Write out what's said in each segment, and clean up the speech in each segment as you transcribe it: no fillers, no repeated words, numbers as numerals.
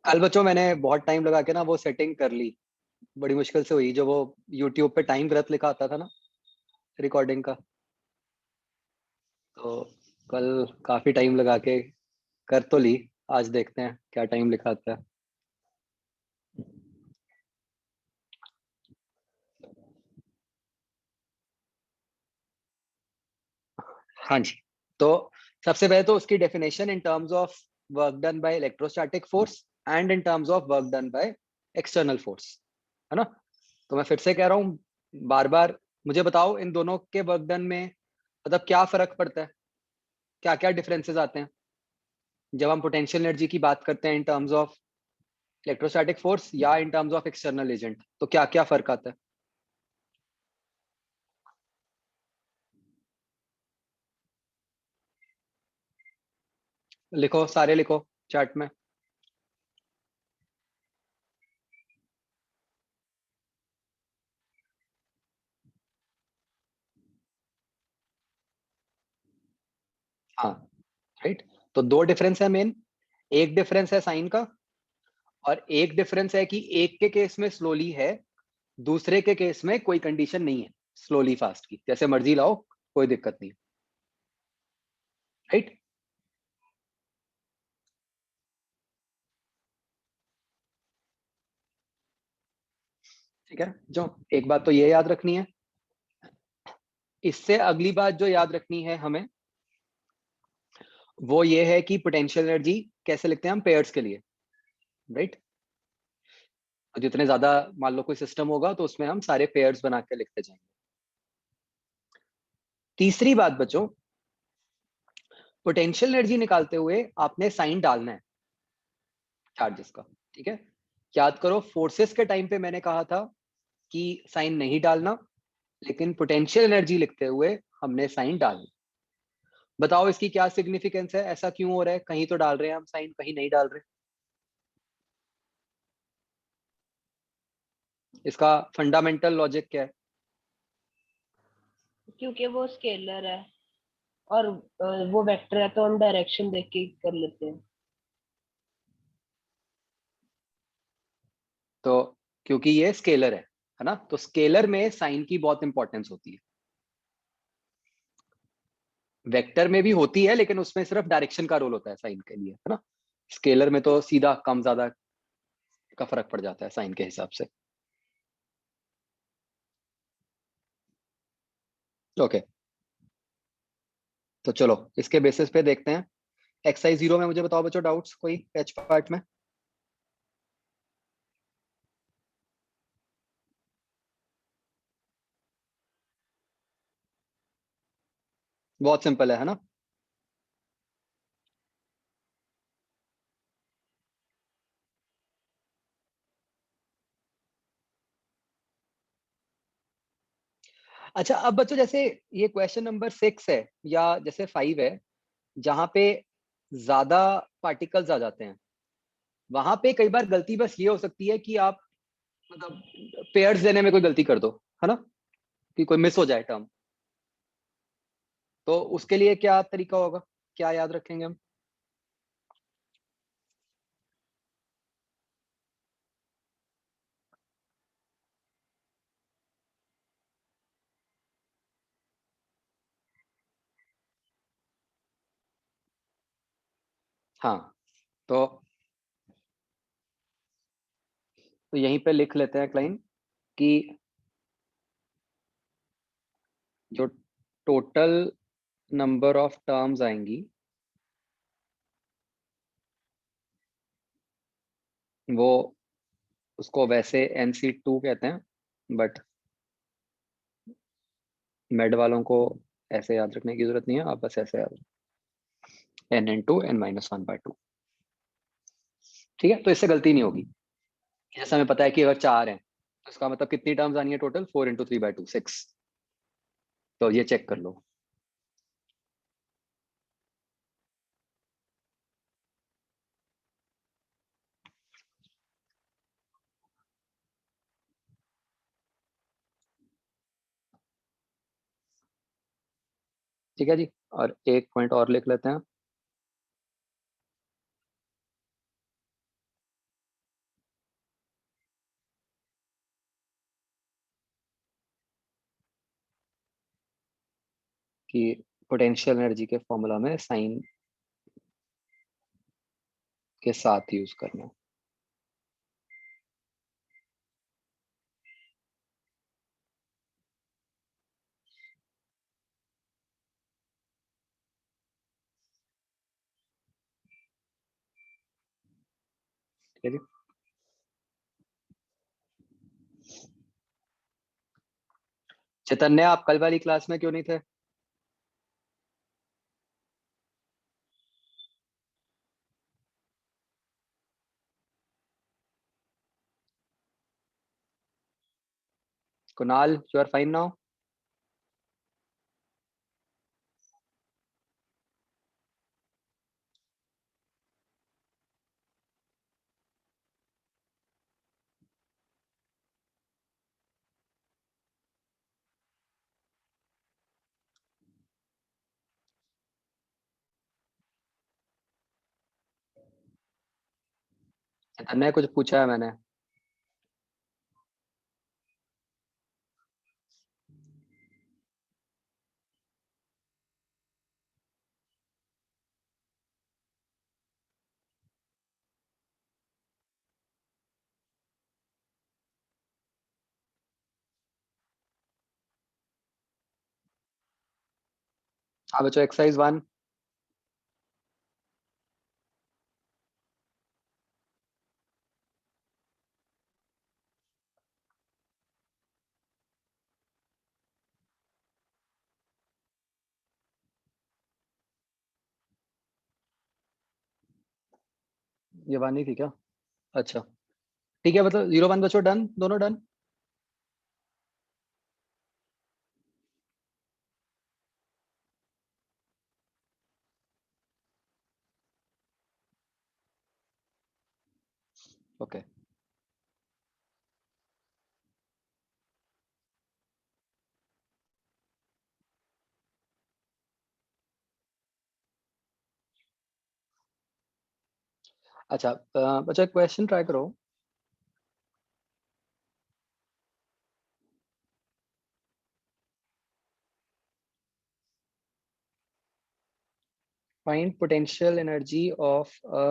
कल बच्चों मैंने बहुत टाइम लगा के ना वो सेटिंग कर ली। बड़ी मुश्किल से हुई, जो वो यूट्यूब पे टाइम गलत लिखा आता था ना रिकॉर्डिंग का। तो कल काफी टाइम लगा के कर तो ली। आज देखते हैं क्या टाइम लिखा आता है। हाँ जी। तो सबसे पहले तो उसकी definition in terms of work done by electrostatic force and in terms of work done by external force, है ना। तो मैं फिर से कह रहा हूँ बार बार, मुझे बताओ इन दोनों के वर्क डन में मतलब क्या फर्क पड़ता है, क्या क्या डिफरेंसेस आते हैं जब हम पोटेंशियल एनर्जी की बात करते हैं in terms of electrostatic force या in terms of external agent. तो क्या क्या फर्क आता है? लिखो, सारे लिखो चार्ट में। हाँ, राइट। तो दो डिफरेंस है मेन। एक डिफरेंस है साइन का, और एक डिफरेंस है कि एक के केस में स्लोली है, दूसरे के केस में कोई कंडीशन नहीं है स्लोली फास्ट की, जैसे मर्जी लाओ, कोई दिक्कत नहीं। राइट। ठीक है, जो एक बात तो ये याद रखनी है। इससे अगली बात जो याद रखनी है हमें, वो ये है कि पोटेंशियल एनर्जी कैसे लिखते हैं हम पेयर्स के लिए। राइट। तो जितने ज्यादा मान लो कोई सिस्टम होगा तो उसमें हम सारे पेयर्स बना के लिखते जाएंगे। तीसरी बात बच्चों, पोटेंशियल एनर्जी निकालते हुए आपने साइन डालना है चार्जेस का। ठीक है। याद करो फोर्सेस के टाइम पे मैंने कहा था कि साइन नहीं डालना, लेकिन पोटेंशियल एनर्जी लिखते हुए हमने साइन डालना। बताओ इसकी क्या सिग्निफिकेंस है, ऐसा क्यों हो रहा है? कहीं तो डाल रहे हैं हम साइन, कहीं नहीं डाल रहे। इसका फंडामेंटल लॉजिक क्या है? क्योंकि वो स्केलर है और वो वेक्टर है, तो हम डायरेक्शन देख के कर लेते हैं। तो क्योंकि ये स्केलर है ना, तो स्केलर में साइन की बहुत इंपॉर्टेंस होती है। वेक्टर में भी होती है, लेकिन उसमें सिर्फ डायरेक्शन का रोल होता है साइन के लिए, है ना। स्केलर में तो सीधा कम ज्यादा का फर्क पड़ जाता है साइन के हिसाब से। ओके। तो चलो इसके बेसिस पे देखते हैं। एक्सरसाइज 0 में मुझे बताओ बच्चों, डाउट्स कोई एच पार्ट में? बहुत सिंपल है ना। अच्छा, अब बच्चों जैसे ये क्वेश्चन नंबर 6 है या जैसे 5 है, जहां पे ज्यादा पार्टिकल्स आ जाते हैं, वहां पे कई बार गलती बस ये हो सकती है कि आप मतलब पेयर्स देने में कोई गलती कर दो, है ना, कि कोई मिस हो जाए टर्म। तो उसके लिए क्या तरीका होगा, क्या याद रखेंगे हम? हाँ। तो यहीं पे लिख लेते हैं क्लाइन कि जो टोटल नंबर ऑफ टर्म्स आएंगी वो, उसको वैसे NC2 कहते हैं, बट मेड वालों को ऐसे याद रखने की जरूरत नहीं है, आप बस ऐसे याद N into N-1/2। ठीक है, तो इससे गलती नहीं होगी। जैसे हमें पता है कि अगर 4 है तो इसका मतलब कितनी टर्म्स आनी है टोटल? 4 into 3/2, 6। तो ये चेक कर लो। ठीक है जी। और एक पॉइंट और लिख लेते हैं। कि पोटेंशियल एनर्जी के फॉर्मूला में साइन के साथ यूज करना। ठीक है जी। चैतन्य, आप कल वाली क्लास में क्यों नहीं थे? Kunal, you are fine now? Chaitanya, कुछ पूछा है मैंने? हाँ बच्चों, एक्सरसाइज 1। ये 1 ही थी क्या? अच्छा, ठीक है, मतलब 0 1 बच्चों, डन, दोनों डन। ओके। अच्छा, बच्चा क्वेश्चन ट्राई करो। Find potential energy of a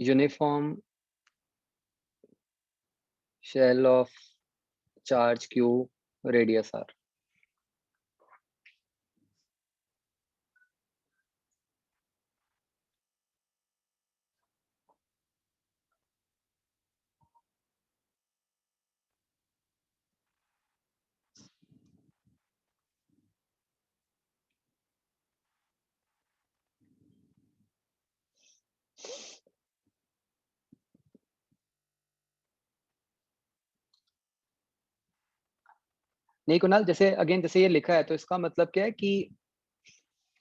uniform shell of charge q, radius r. नहीं कुणाल, जैसे अगेन जैसे ये लिखा है तो इसका मतलब क्या है कि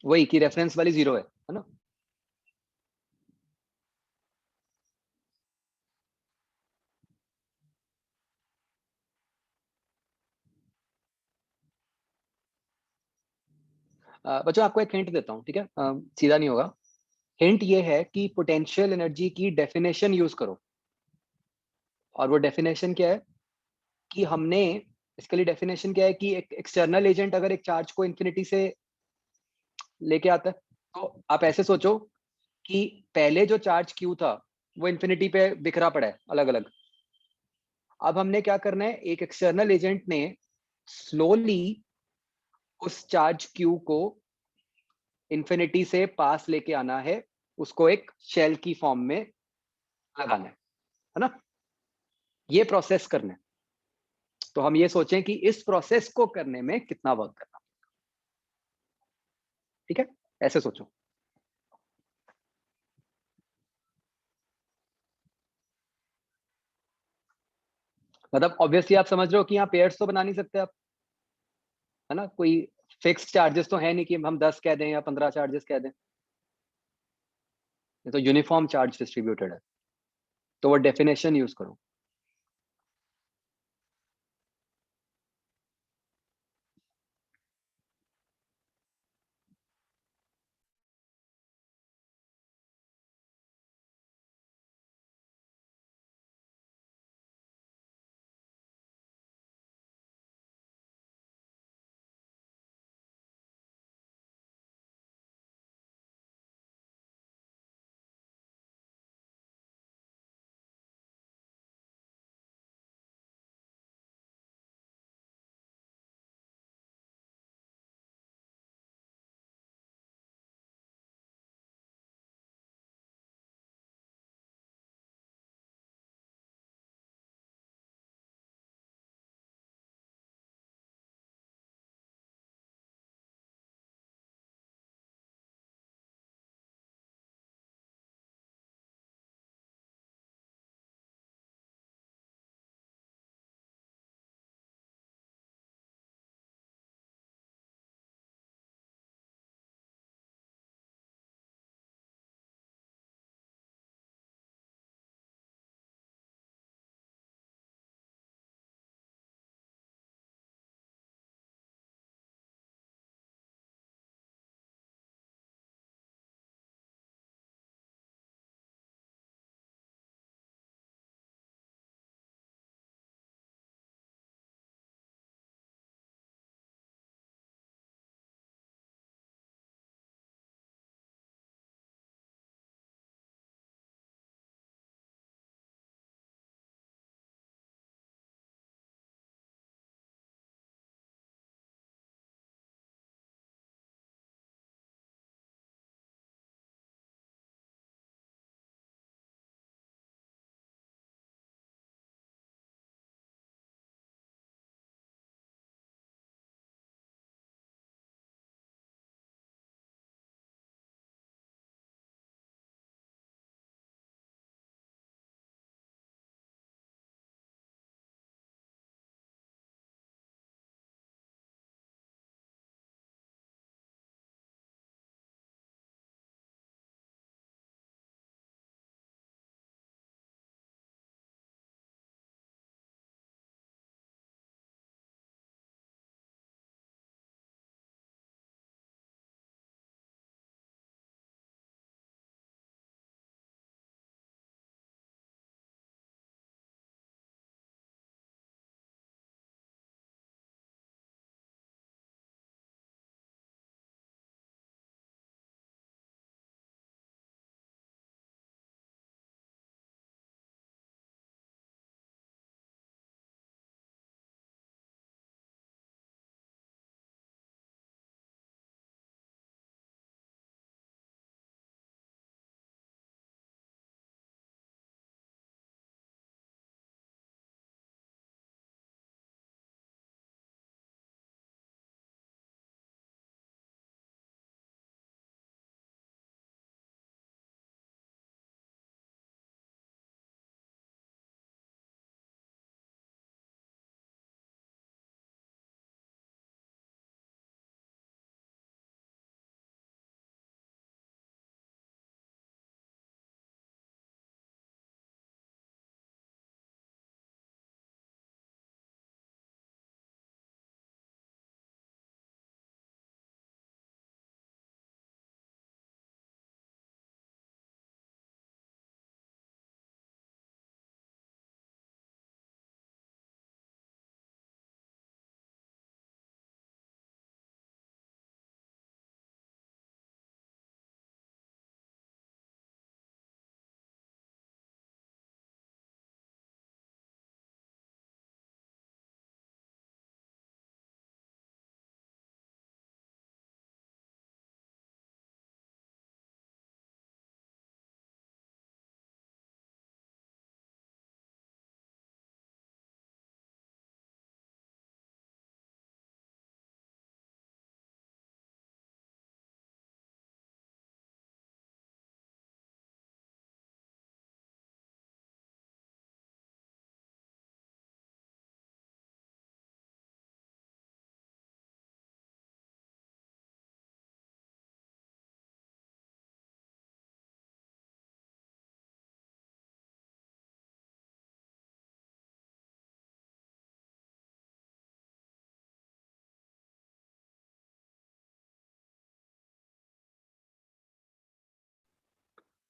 वही कि रेफरेंस वाली 0 है ना? बच्चों आपको एक हिंट देता हूँ, ठीक है? सीधा नहीं होगा। हिंट ये है कि पोटेंशियल एनर्जी की डेफिनेशन यूज करो। और वो डेफिनेशन क्या है कि हमने इसके लिए डेफिनेशन क्या है कि एक एक्सटर्नल एजेंट अगर एक चार्ज को इन्फिनिटी से लेके आता है, तो आप ऐसे सोचो कि पहले जो चार्ज क्यू था वो इन्फिनिटी पे बिखरा पड़ा है अलग अलग। अब हमने क्या करना है, एक एक्सटर्नल एजेंट ने स्लोली उस चार्ज क्यू को इन्फिनिटी से पास लेके आना है, उसको एक शेल की फॉर्म में लगाना है ना? ये प्रोसेस करना है। तो हम ये सोचें कि इस प्रोसेस को करने में कितना वर्क करना। ठीक है, ऐसे सोचो। मतलब ऑब्वियसली आप समझ रहे हो कि यहाँ पेयर्स तो बना नहीं सकते आप, है ना? कोई फिक्स चार्जेस तो है नहीं कि हम 10 कह दें या 15 चार्जेस कह दें। ये तो यूनिफॉर्म चार्ज डिस्ट्रीब्यूटेड है। तो वो डेफिनेशन यूज करो।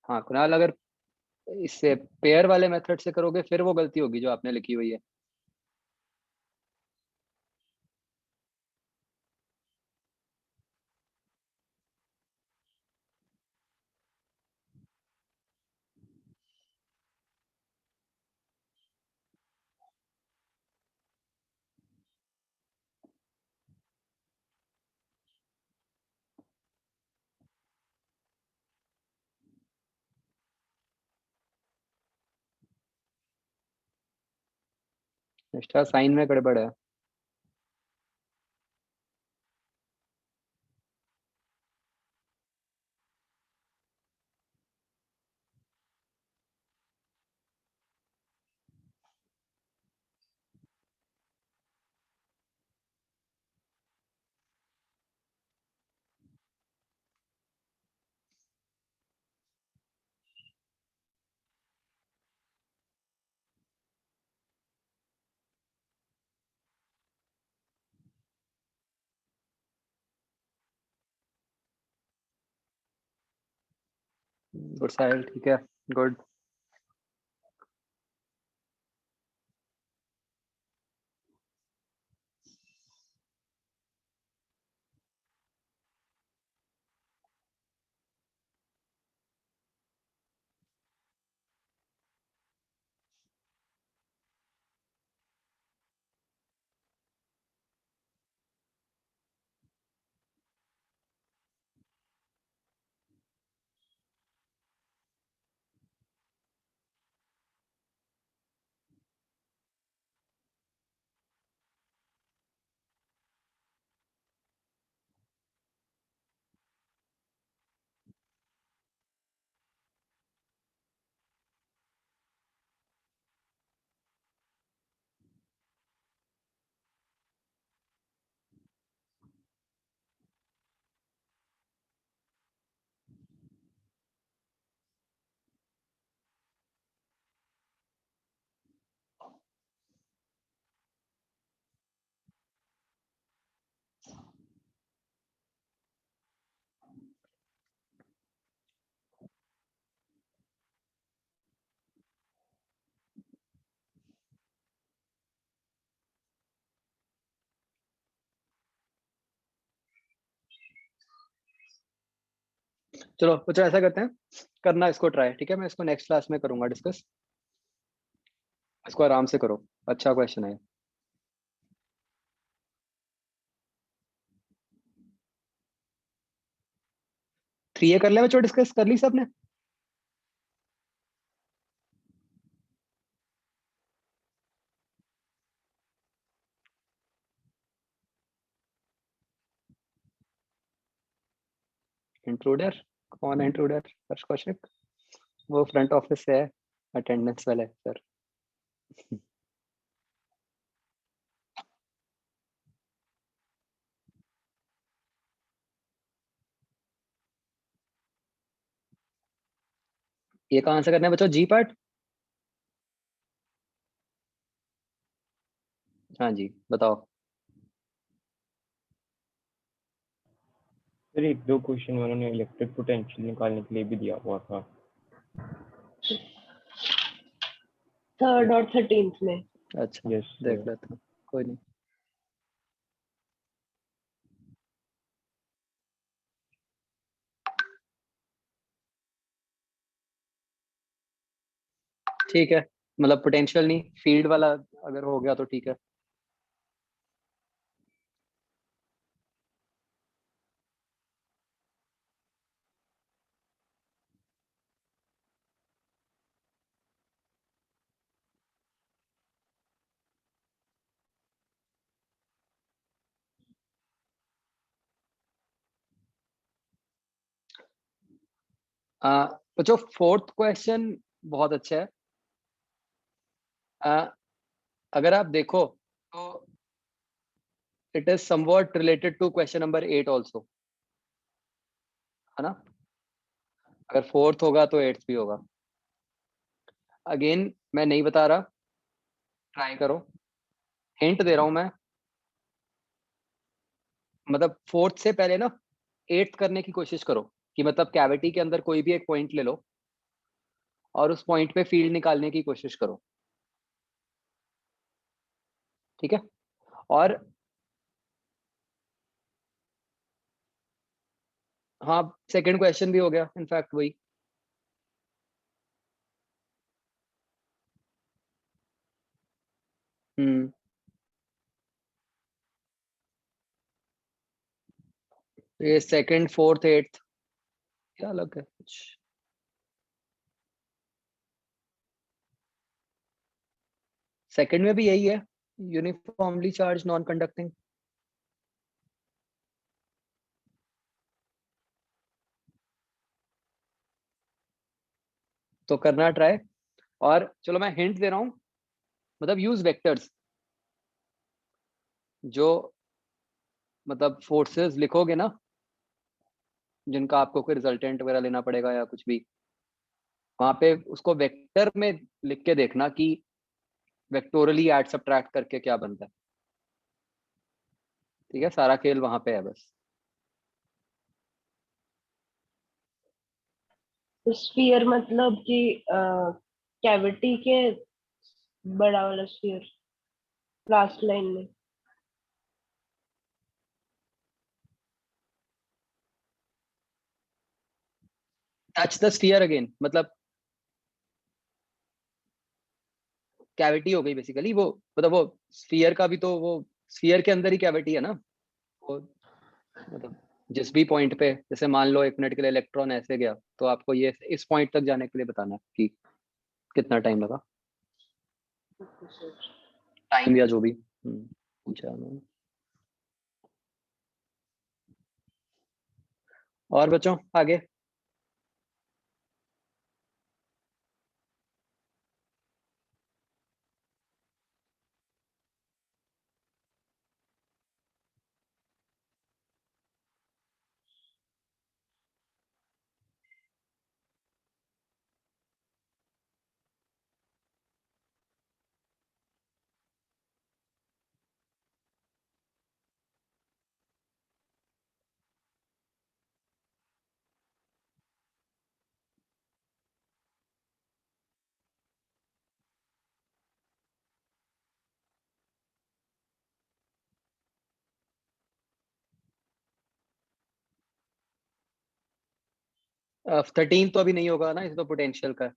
हाँ कुणाल, अगर इससे पेयर वाले मेथड से करोगे फिर वो गलती होगी जो आपने लिखी हुई है। एक्स्ट्रा साइन में गड़बड़ है। गुड साहिल, ठीक है, गुड। चलो बच्चों ऐसा करते हैं, करना इसको ट्राई, ठीक है? मैं इसको नेक्स्ट क्लास में करूंगा डिस्कस। इसको आराम से करो, अच्छा क्वेश्चन है। 3A कर लिया बच्चों, डिस्कस कर ली सबने? इंट्रूडर? कौन है इंट्रूडर? हर्ष कौशिक? वो फ्रंट ऑफिस से है, अटेंडेंस वाले सर। ये कहाँ से करना है बच्चों, जी पार्ट? हाँ जी, बताओ। सर एक दो क्वेश्चन उन्होंने इलेक्ट्रिक पोटेंशियल निकालने के लिए भी दिया हुआ था। 3rd और 13th में। अच्छा यस देख लेता हूँ, कोई नहीं। ठीक है, मतलब पोटेंशियल नहीं, फील्ड वाला अगर हो गया तो ठीक है। बच्चों फोर्थ क्वेश्चन बहुत अच्छा है। अगर आप देखो तो it is somewhat related to question number 8 also, है ना? अगर फोर्थ होगा तो एट्थ भी होगा। अगेन मैं नहीं बता रहा, ट्राई करो, हिंट दे रहा हूं मैं। मतलब फोर्थ से पहले ना एट्थ करने की कोशिश करो, कि मतलब कैविटी के अंदर कोई भी एक पॉइंट ले लो और उस पॉइंट पे फील्ड निकालने की कोशिश करो, ठीक है। और हाँ, सेकंड क्वेश्चन भी हो गया इनफैक्ट वही। हम्म, तो ये सेकंड फोर्थ एट्थ क्या अलग है कुछ? सेकंड में भी यही है, यूनिफॉर्मली चार्ज नॉन कंडक्टिंग। तो करना ट्राई। और चलो मैं हिंट दे रहा हूँ, मतलब यूज वेक्टर्स। जो मतलब फोर्सेस लिखोगे ना, जिनका आपको कोई रिजल्टेंट वगैरह लेना पड़ेगा या कुछ भी, वहां पे उसको वेक्टर में लिख के देखना कि वेक्टोरली ऐड सब्ट्रैक्ट करके क्या बनता है। ठीक है, सारा खेल वहां पे है बस। स्फीयर मतलब कि कैविटी के बड़ा वाला स्फीयर लास्ट लाइन में। टच द स्फीयर अगेन मतलब कैविटी हो गई बेसिकली वो, मतलब वो स्फीयर का भी तो वो स्फीयर के अंदर ही कैविटी है ना वो। मतलब जिस भी पॉइंट पे, जैसे मान लो 1 मिनट के लिए इलेक्ट्रॉन ऐसे गया, तो आपको ये इस पॉइंट तक जाने के लिए बताना है कि कितना टाइम लगा, टाइम या जो भी पूछा उन्होंने। और बच्चों आगे। 13 तो अभी नहीं होगा ना, इसे तो पोटेंशियल का है।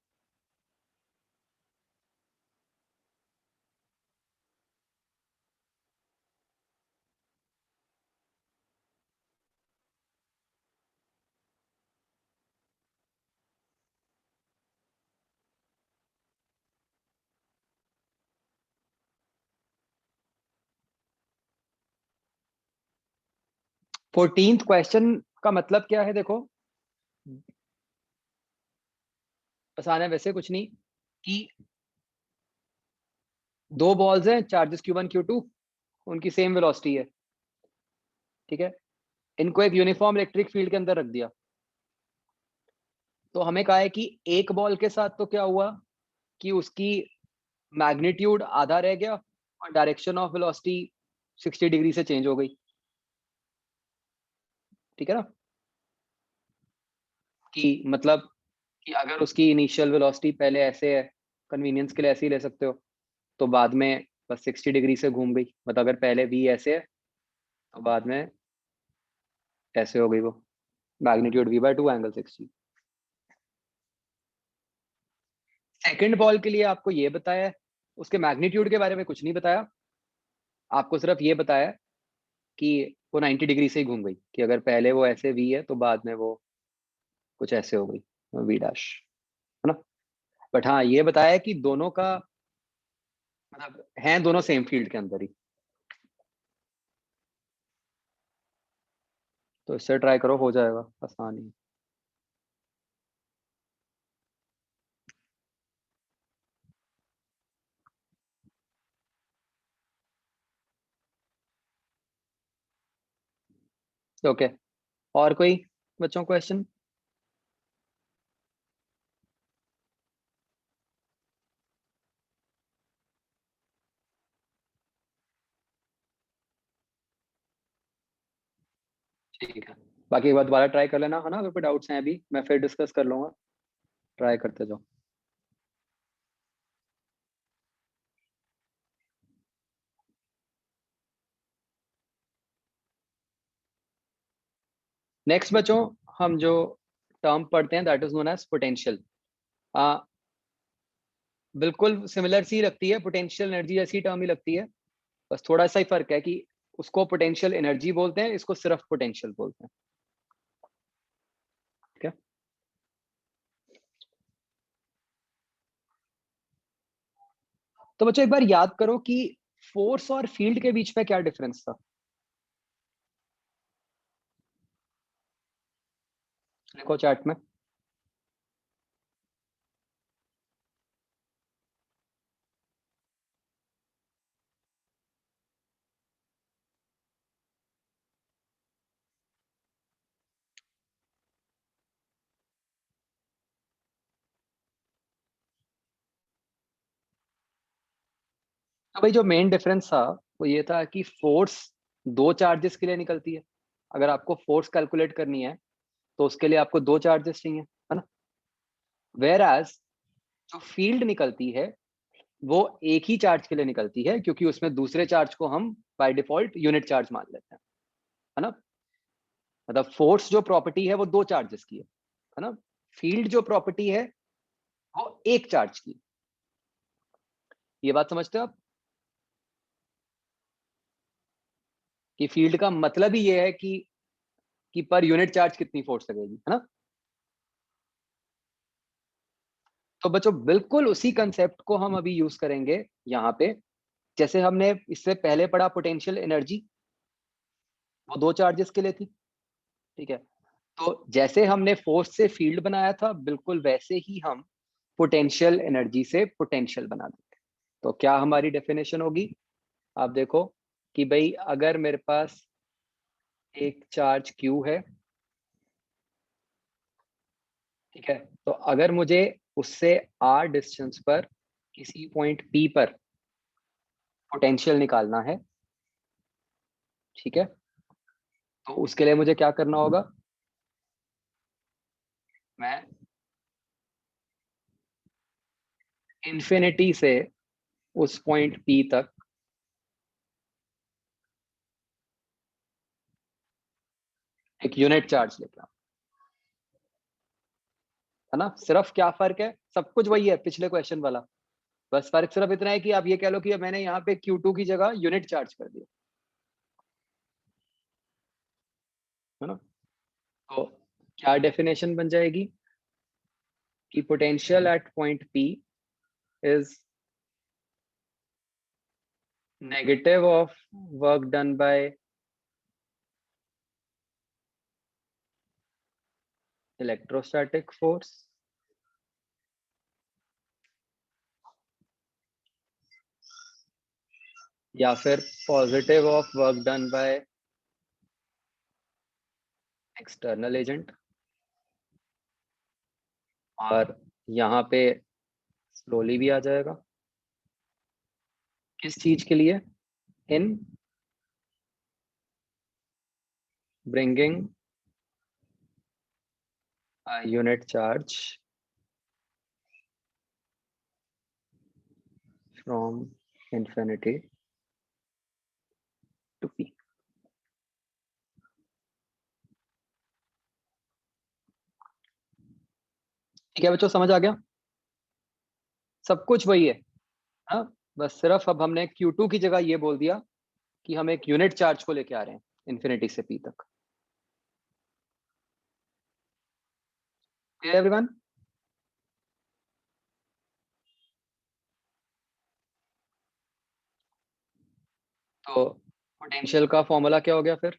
14th क्वेश्चन का मतलब क्या है देखो, आसान है वैसे कुछ नहीं, कि दो बॉल्स हैं चार्जेस Q1 Q2, उनकी सेम वेलोसिटी है, ठीक है। इनको एक यूनिफॉर्म इलेक्ट्रिक फील्ड के अंदर रख दिया। तो हमें कहा है कि एक बॉल के साथ तो क्या हुआ कि उसकी मैग्नीट्यूड आधा रह गया और डायरेक्शन ऑफ वेलोसिटी 60 डिग्री से चेंज हो गई, ठीक है ना। कि मतलब कि अगर उसकी इनिशियल वेलोसिटी पहले ऐसे है, कन्वीनियंस के लिए ऐसे ही ले सकते हो, तो बाद में बस 60 डिग्री से घूम गई। मतलब अगर पहले वी ऐसे है तो बाद में ऐसे हो गई वो, magnitude V/2 angle 60। Second ball के लिए आपको ये बताया है, उसके मैग्नीट्यूड के बारे में कुछ नहीं बताया, आपको सिर्फ ये बताया कि वो 90 डिग्री से ही घूम गई, कि अगर पहले वो ऐसे वी है तो बाद में वो कुछ ऐसे हो गई V', है ना। बट हाँ ये बताया है कि दोनों का मतलब हैं दोनों सेम फील्ड के अंदर ही। तो इससे ट्राई करो, हो जाएगा आसान ही। ओके, और कोई बच्चों क्वेश्चन? ठीक है, बाकी एक बार दोबारा ट्राई कर लेना, है ना। अगर कोई डाउट्स हैं अभी मैं फिर डिस्कस कर लूंगा, ट्राई करते जाओ। नेक्स्ट बच्चों हम जो टर्म पढ़ते हैं that is known as potential. बिल्कुल सिमिलर सी लगती है, पोटेंशियल एनर्जी जैसी टर्म ही लगती है, बस थोड़ा सा ही फर्क है कि उसको पोटेंशियल एनर्जी बोलते हैं, इसको सिर्फ पोटेंशियल बोलते हैं। ठीक है, तो बच्चों एक बार याद करो कि फोर्स और फील्ड के बीच में क्या डिफरेंस था। देखो चैट में। तो भाई जो मेन डिफरेंस था वो ये था कि फोर्स दो चार्जेस के लिए निकलती है। अगर आपको फोर्स कैलकुलेट करनी है तो उसके लिए आपको दो चार्जेस चाहिए, है ना। वेयर एज जो फील्ड निकलती है वो एक ही चार्ज के लिए निकलती है, क्योंकि उसमें दूसरे चार्ज को हम बाय डिफॉल्ट यूनिट चार्ज मान लेते हैं, है ना। मतलब फोर्स जो प्रॉपर्टी है वो दो चार्जेस की है ना। फील्ड जो प्रॉपर्टी है वो एक चार्ज की। ये बात समझते हो आप कि फील्ड का मतलब ही ये है कि पर यूनिट चार्ज कितनी फोर्स लगेगी, है ना। तो बच्चों बिल्कुल उसी कंसेप्ट को हम अभी यूज करेंगे यहाँ पे। जैसे हमने इससे पहले पढ़ा पोटेंशियल एनर्जी, वो दो चार्जेस के लिए थी, ठीक है। तो जैसे हमने फोर्स से फील्ड बनाया था, बिल्कुल वैसे ही हम पोटेंशियल एनर्जी से पोटेंशियल बना देंगे। तो क्या हमारी डेफिनेशन होगी, आप देखो कि भाई अगर मेरे पास एक चार्ज Q है, ठीक है, तो अगर मुझे उससे R डिस्टेंस पर किसी पॉइंट P पर पोटेंशियल निकालना है, ठीक है, तो उसके लिए मुझे क्या करना होगा, मैं इन्फिनिटी से उस पॉइंट P तक एक यूनिट चार्ज लेके आऊं, है ना। सिर्फ क्या फर्क है, सब कुछ वही है पिछले क्वेश्चन वाला, बस फर्क सिर्फ इतना है कि आप ये कह लो कि अब मैंने यहाँ पे Q2 की जगह यूनिट चार्ज कर दिया, है ना। तो क्या डेफिनेशन बन जाएगी कि potential at point P is negative of work done by electrostatic force या फिर positive of work done by external agent. और यहाँ पे स्लोली भी आ जाएगा, किस चीज के लिए, in bringing unit charge from infinity to P। ठीक है बच्चों, समझ आ गया, सब कुछ वही है। हाँ, बस सिर्फ अब हमने Q2 की जगह ये बोल दिया कि हम एक यूनिट चार्ज को लेके आ रहे हैं इन्फिनिटी से P तक। एवरीवन, तो पोटेंशियल का फॉर्मूला क्या हो गया फिर,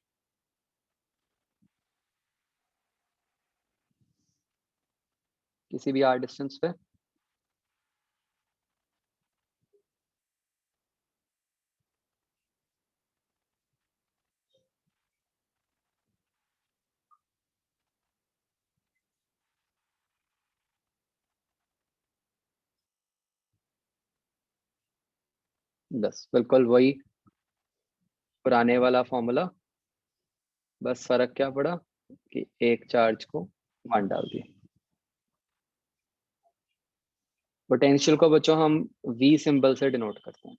किसी भी R डिस्टेंस पे बस बिल्कुल वही पुराने वाला फॉर्मूला, बस फर्क क्या पड़ा कि एक चार्ज को वन डाल दिया। पोटेंशियल को बच्चों हम V सिंबल से डिनोट करते हैं।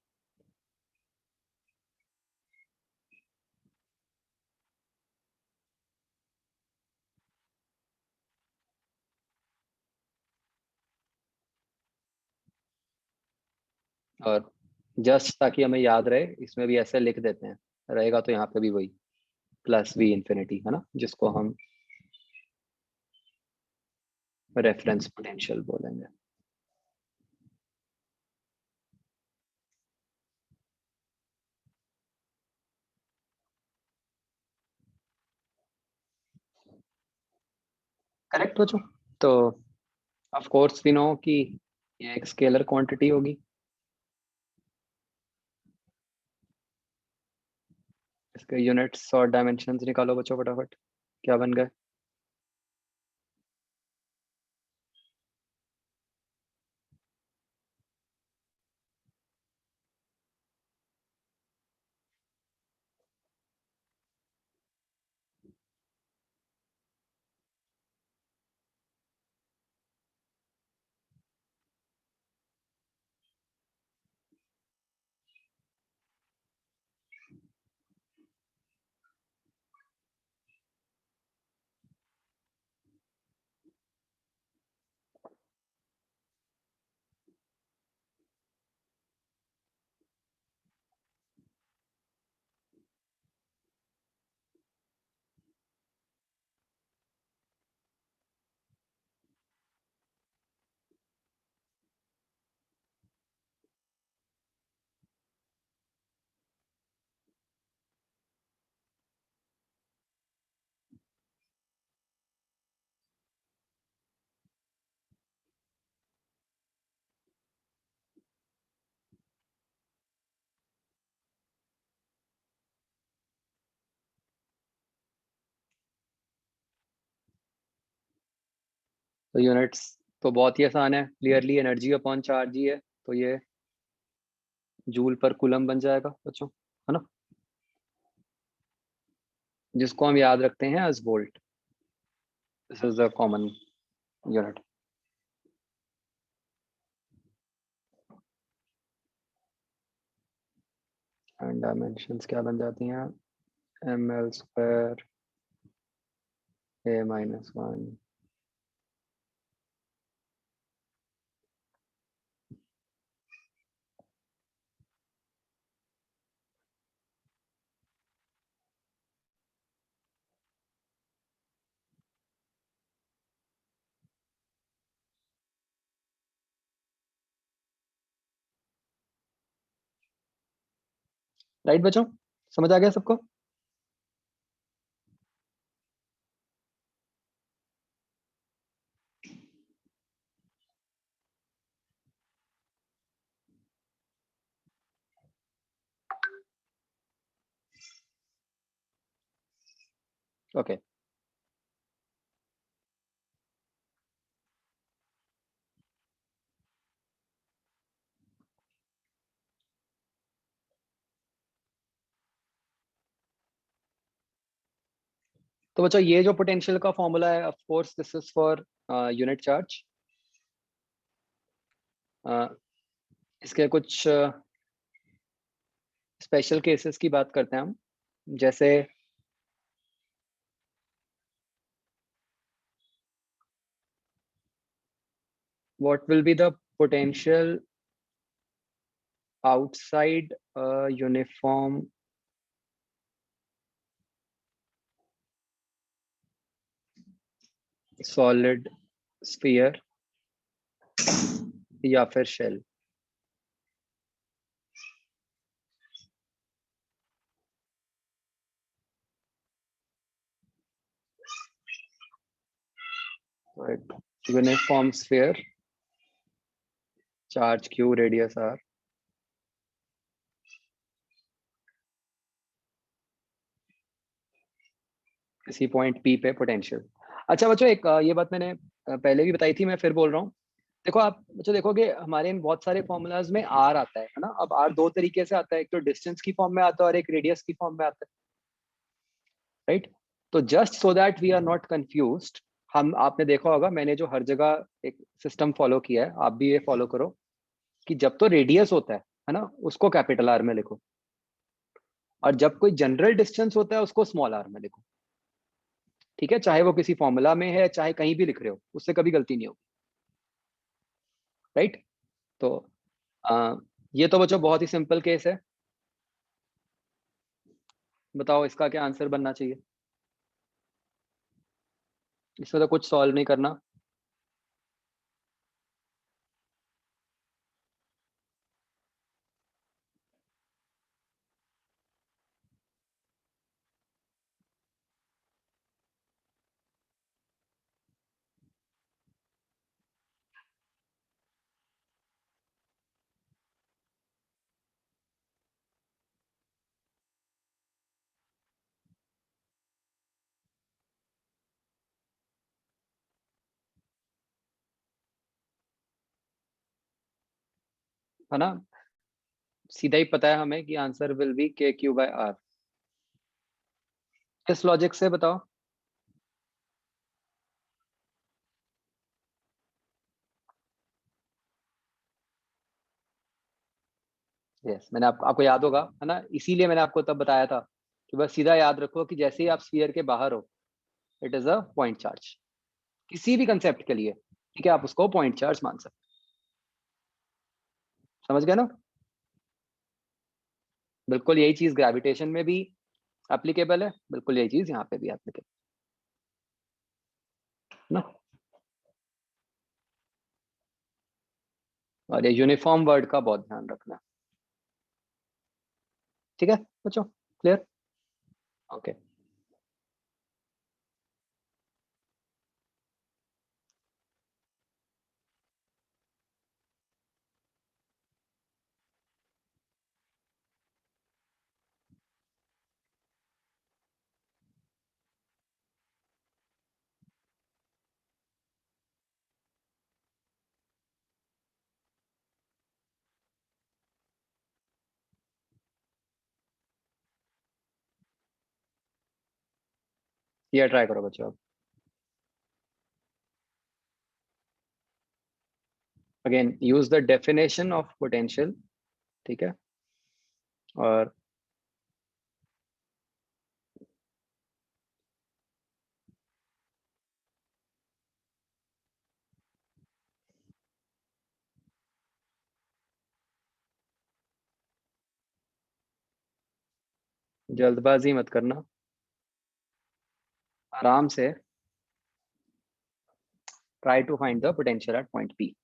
और जस्ट ताकि हमें याद रहे इसमें भी ऐसे लिख देते हैं, रहेगा तो यहाँ पे भी वही प्लस वी इंफिनिटी है ना, जिसको हम रेफरेंस पोटेंशियल बोलेंगे। करेक्ट बच्चों? तो ऑफ कोर्स वी नो कि ये एक स्केलर क्वांटिटी होगी। इसके यूनिट्स और डायमेंशंस निकालो बच्चों फटाफट, क्या बन गए? तो यूनिट्स तो बहुत ही आसान है, क्लियरली एनर्जी अपॉन चार्ज ही है, तो ये जूल पर कूलम बन जाएगा बच्चों, है ना, जिसको हम याद रखते हैं as volt. This is the common unit. And dimensions क्या बन जाती हैं? ml square a-1। राइट बच्चों, समझ आ गया सबको? Okay okay. तो बच्चों ये जो पोटेंशियल का फॉर्मूला है, of course this is for unit charge. इसके कुछ स्पेशल केसेस की बात करते हैं हम, जैसे what will be the potential outside a uniform solid sphere या फिर शेल? तो एक uniform sphere, charge q, radius r, किसी पॉइंट p पे पोटेंशियल। अच्छा बच्चों, एक ये बात मैंने पहले भी बताई थी, मैं फिर बोल रहा हूँ। देखो आप बच्चों देखोगे हमारे इन बहुत सारे फॉर्मूलाज में r आता है ना। अब r दो तरीके से आता है, एक तो डिस्टेंस की फॉर्म में आता है और एक रेडियस की फॉर्म में आता है, राइट? तो just so that we are not confused, हम आपने देखा होगा मैंने जो हर जगह एक सिस्टम फॉलो किया है, आप भी ये फॉलो करो कि जब तो रेडियस होता है ना, उसको कैपिटल आर में लिखो, और जब कोई जनरल डिस्टेंस होता है उसको स्मॉल आर में लिखो। ठीक है, चाहे वो किसी फॉर्मूला में है चाहे कहीं भी लिख रहे हो, उससे कभी गलती नहीं होगी, राइट? तो ये तो बच्चों बहुत ही सिंपल केस है, बताओ इसका क्या आंसर बनना चाहिए। इसमें तो कुछ सॉल्व नहीं करना। है ना, सीधा ही पता है हमें कि आंसर विल बी के क्यू बाय आर। किस लॉजिक से बताओ। यस, मैंने आपको याद होगा, है ना, इसीलिए मैंने आपको तब बताया था कि बस सीधा याद रखो कि जैसे ही आप स्फीयर के बाहर हो, it is a point charge. किसी भी कंसेप्ट के लिए, ठीक है, आप उसको पॉइंट चार्ज मान सकते। समझ गए ना। बिल्कुल यही चीज ग्रेविटेशन में भी एप्लीकेबल है, बिल्कुल यही चीज यहाँ पे भी एप्लीकेबल ना। और ये यूनिफॉर्म वर्ड का बहुत ध्यान रखना। ठीक है बच्चों, क्लियर। ओके। ये ट्राई करो बच्चों अब। Again use the definition of potential, ठीक है, और जल्दबाजी मत करना, आराम से try to find the potential at point P.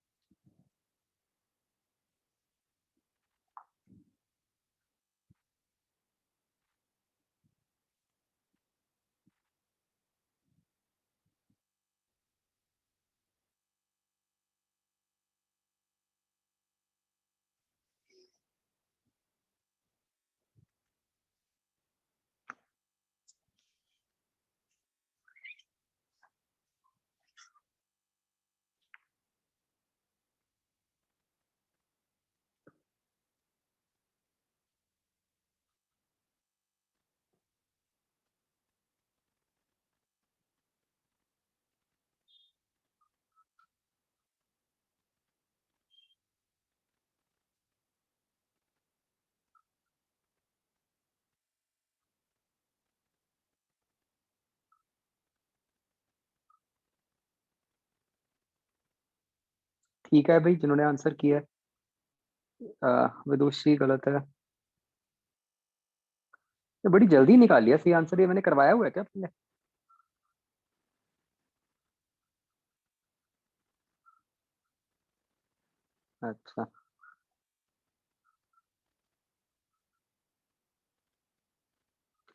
ठीक है भाई, जिन्होंने आंसर किया है, विदुषी गलत है। ये बड़ी जल्दी निकाल लिया सही आंसर, ये मैंने करवाया हुआ है क्या पहले। अच्छा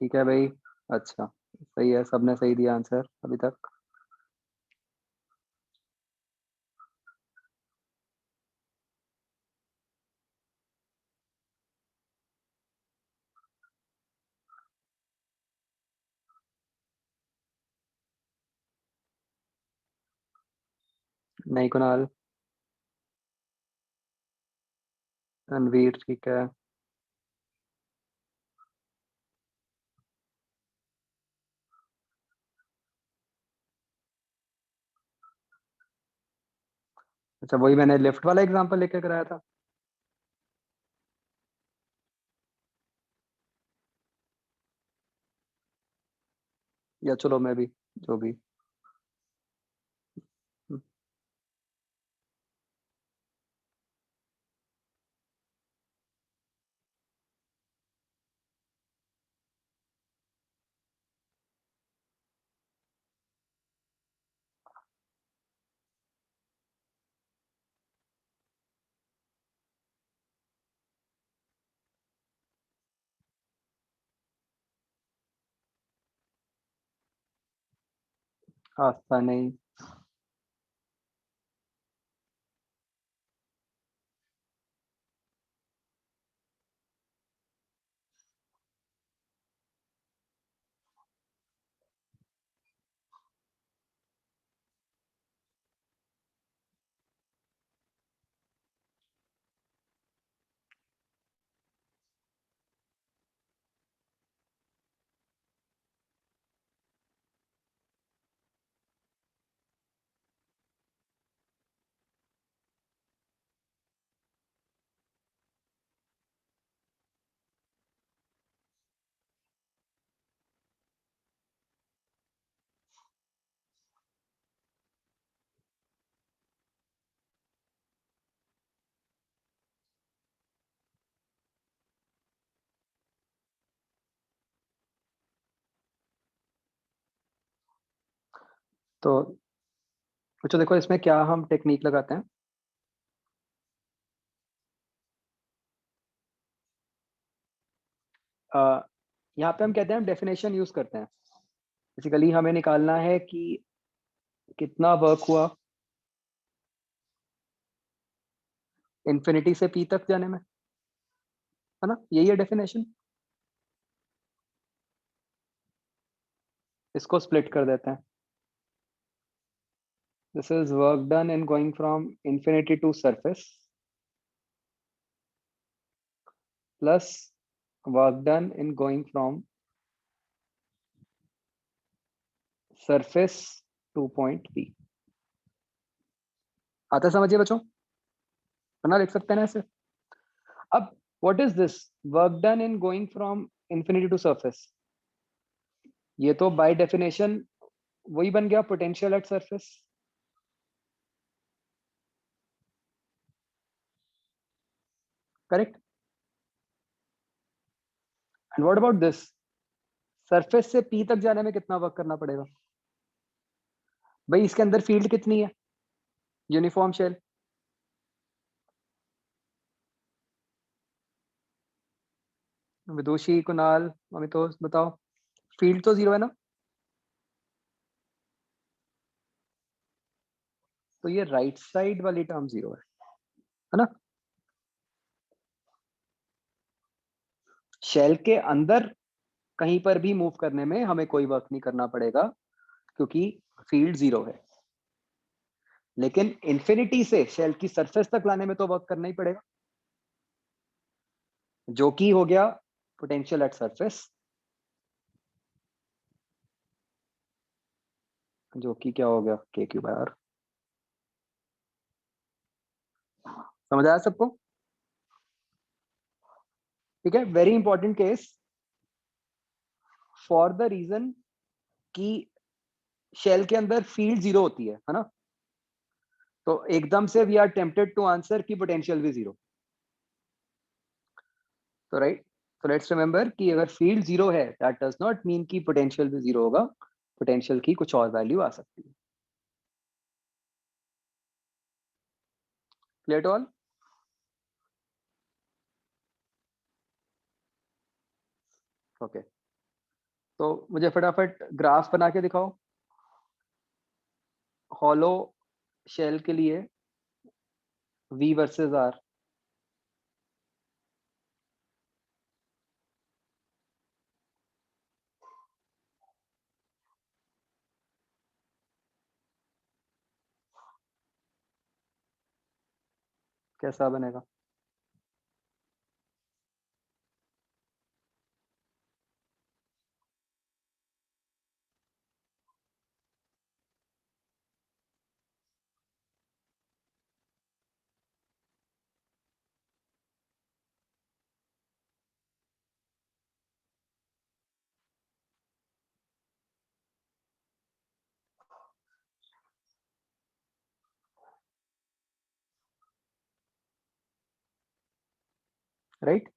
ठीक है भाई। अच्छा सही है, सबने सही दिया आंसर अभी तक। नहीं कुणाल, रणवीर ठीक है। अच्छा वही मैंने लिफ्ट वाला एग्जांपल लेके कराया था। या चलो मैं भी, जो भी। आस्था नहीं। तो कुछ देखो इसमें क्या हम टेक्निक लगाते हैं। अ, यहाँ पे हम कहते हैं हम डेफिनेशन यूज करते हैं। बेसिकली हमें निकालना है कि कितना वर्क हुआ इन्फिनिटी से पी तक जाने में, है ना, यही है डेफिनेशन। इसको स्प्लिट कर देते हैं। This is work done in going from infinity to surface plus work done in going from surface to point P. आता समझिए बच्चों, है ना, लिख सकते हैं ना ऐसे। अब what is this work done in going from infinity to surface? ये तो बाय डेफिनेशन वही बन गया potential at surface. Correct. And what about this? Surface से पी तक जाने में कितना वर्क करना पड़ेगा? भाई इसके अंदर फील्ड कितनी है? Uniform shell. विदुषी, कुणाल, अमितोष बताओ, फील्ड तो 0 है ना? तो ये राइट साइड वाली टर्म 0 है ना? शेल के अंदर कहीं पर भी मूव करने में हमें कोई वर्क नहीं करना पड़ेगा क्योंकि फील्ड 0 है। लेकिन इंफिनिटी से शेल की सरफेस तक लाने में तो वर्क करना ही पड़ेगा, जो कि हो गया पोटेंशियल एट सरफेस, जो कि क्या हो गया के क्यूब आर। समझ आया सबको? ठीक है, very important case for the region कि शेल के अंदर फील्ड 0 होती है ना? तो एकदम से we are tempted to answer की पोटेंशियल भी 0। तो राइट, तो लेट्स रिमेंबर कि अगर फील्ड 0 है दैट डज नॉट मीन कि पोटेंशियल भी 0 होगा। पोटेंशियल की कुछ और वैल्यू आ सकती है। Clear to all? ओके, तो मुझे फटाफट ग्राफ बना के दिखाओ हॉलो शेल के लिए V वर्सेस R। कैसा बनेगा? राइट,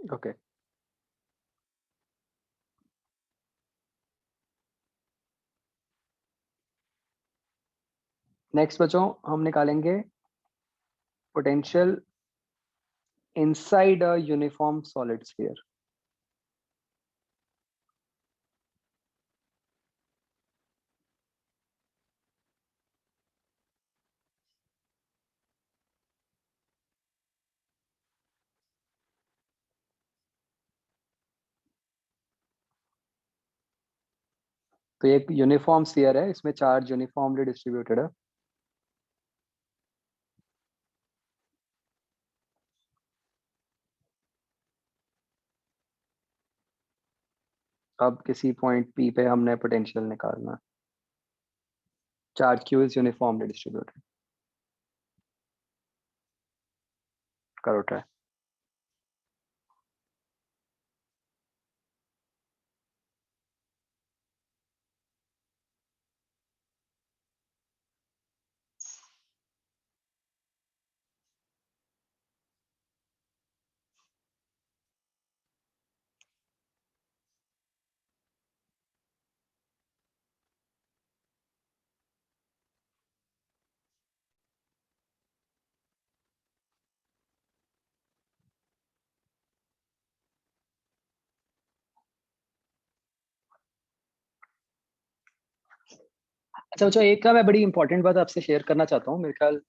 ओके, नेक्स्ट बच्चों हम निकालेंगे potential inside a uniform solid sphere. तो ये एक यूनिफॉर्म स्फीयर है, इसमें चार्ज यूनिफॉर्मली डिस्ट्रीब्यूटेड है। अब किसी पॉइंट पी पे हमने पोटेंशियल निकालना है। Charge Q is uniformly distributed. करो ट्राई। अच्छा अच्छा, एक का मैं बड़ी इंपॉर्टेंट बात आपसे शेयर करना चाहता हूँ। मेरे ख्याल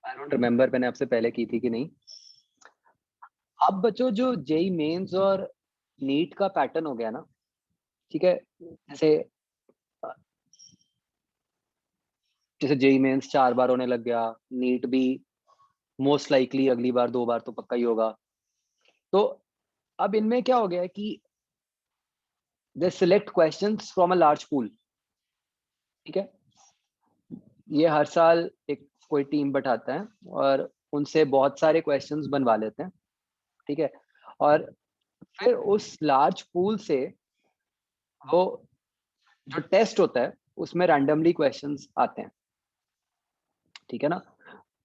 आई डोंट रिमेम्बर मैंने आपसे पहले की थी कि नहीं। अब बच्चों जो जेई मेंस और नीट का पैटर्न हो गया ना, ठीक है, जैसे जैसे जेई मेंस 4 बार होने लग गया, नीट भी मोस्ट लाइकली अगली बार 2 बार तो पक्का ही होगा। तो अब इनमें क्या हो गया है कि they select questions from a large pool. ठीक है, ये हर साल एक कोई टीम बैठाता है और उनसे बहुत सारे क्वेश्चंस बनवा लेते हैं। ठीक है, और फिर उस लार्ज पूल से वो जो टेस्ट होता है उसमें रैंडमली क्वेश्चंस आते हैं। ठीक है ना।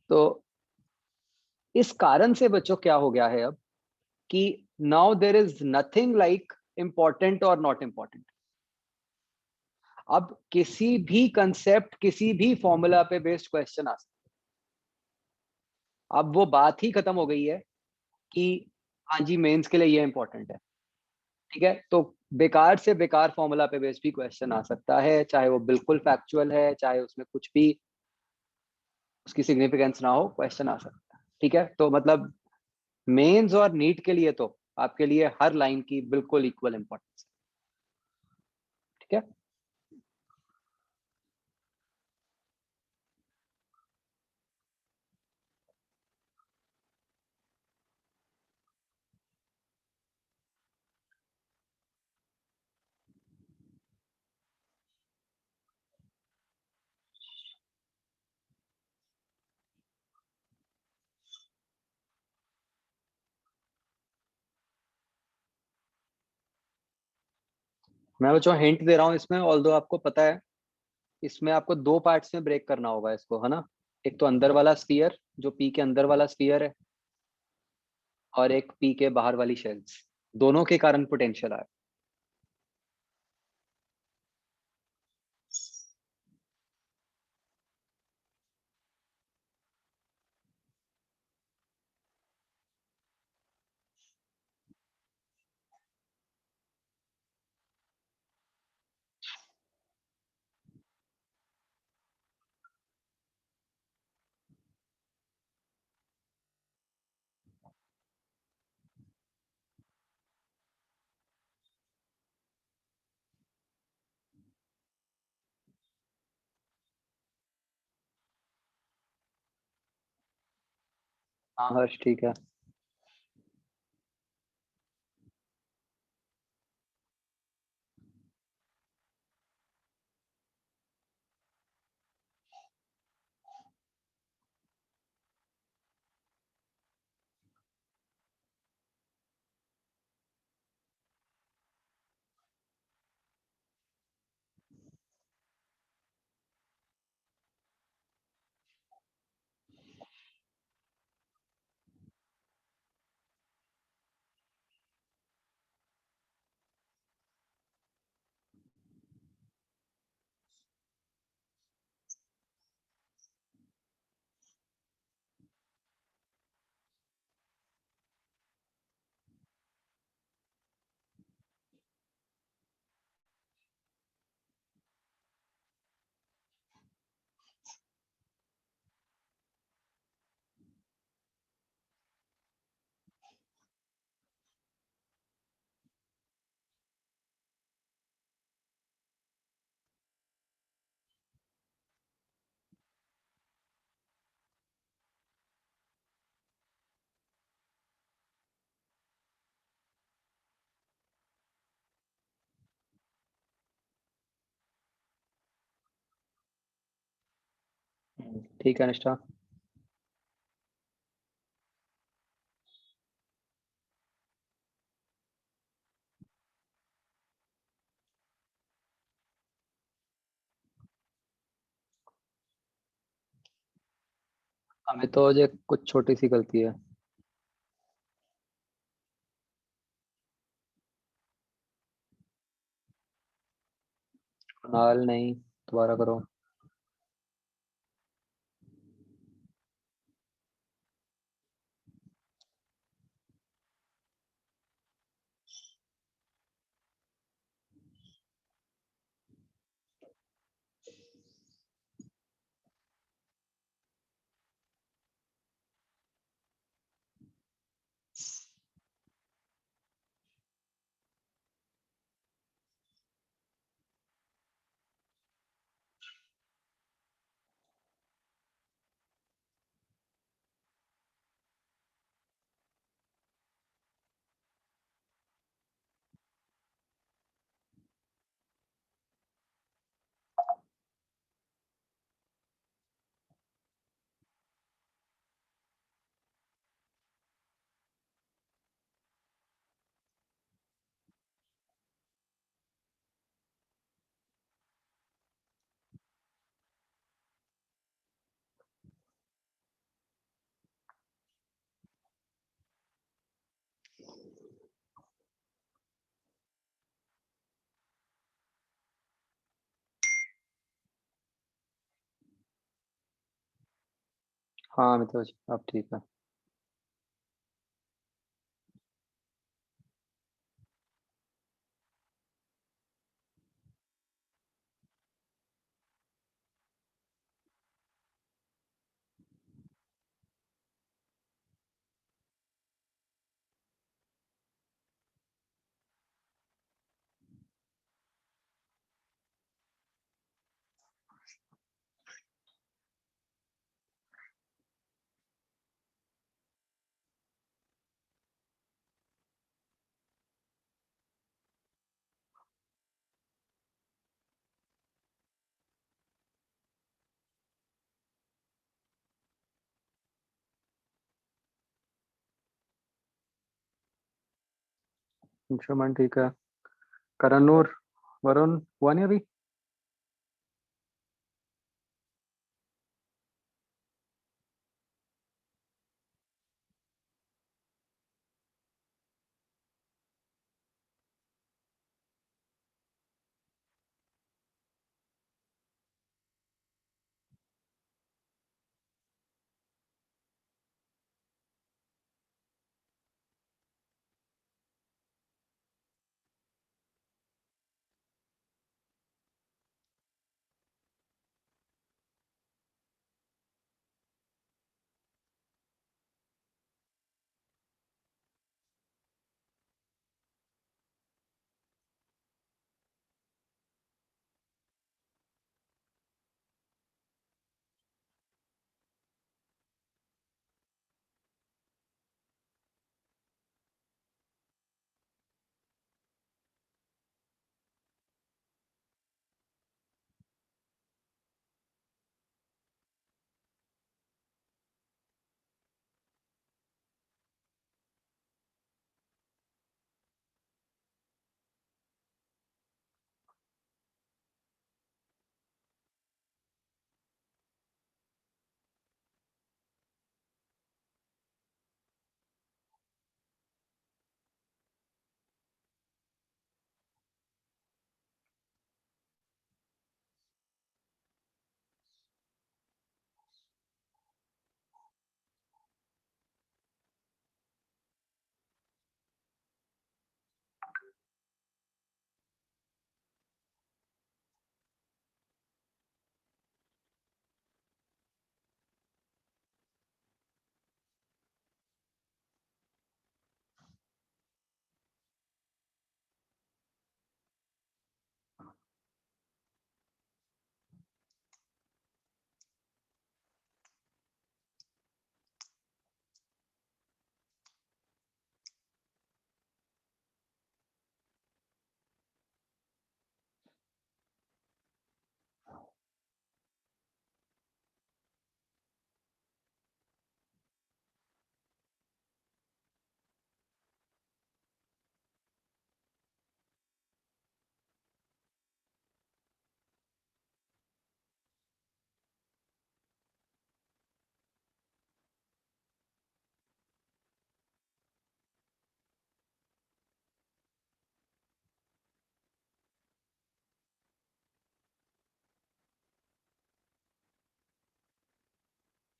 तो इस कारण से बच्चों क्या हो गया है अब कि now there is nothing like important और नॉट इम्पोर्टेंट। अब किसी भी कंसेप्ट, किसी भी फॉर्मूला पे बेस्ड क्वेश्चन आ सकता है। अब वो बात ही खत्म हो गई है कि हाँ जी मेंस के लिए ये इंपॉर्टेंट है। ठीक है, तो बेकार से बेकार फॉर्मूला पे बेस्ड भी क्वेश्चन आ सकता है, चाहे वो बिल्कुल फैक्चुअल है, चाहे उसमें कुछ भी उसकी सिग्निफिकेंस ना हो, क्वेश्चन आ सकता है। ठीक है, तो मतलब मेंस और नीट के लिए तो आपके लिए हर लाइन की बिल्कुल इक्वल इंपॉर्टेंस है। ठीक है, मैं बच्चों हिंट दे रहा हूँ इसमें, ऑल्दो आपको पता है इसमें आपको 2 पार्ट्स में ब्रेक करना होगा इसको, है ना। एक तो अंदर वाला स्फीयर, जो पी के अंदर वाला स्फीयर है, और एक पी के बाहर वाली शेल्स। दोनों के कारण पोटेंशियल आया। हाँ हर्ष ठीक है। ठीक है निष्ठा। हमें तो ये कुछ छोटी सी गलती है। कुणाल नहीं, दोबारा करो। हाँ मित्रों, अब ठीक है। इंस्ट्रूमेंट ठीक है। करण नूर, वरुण हुआ नहीं अभी?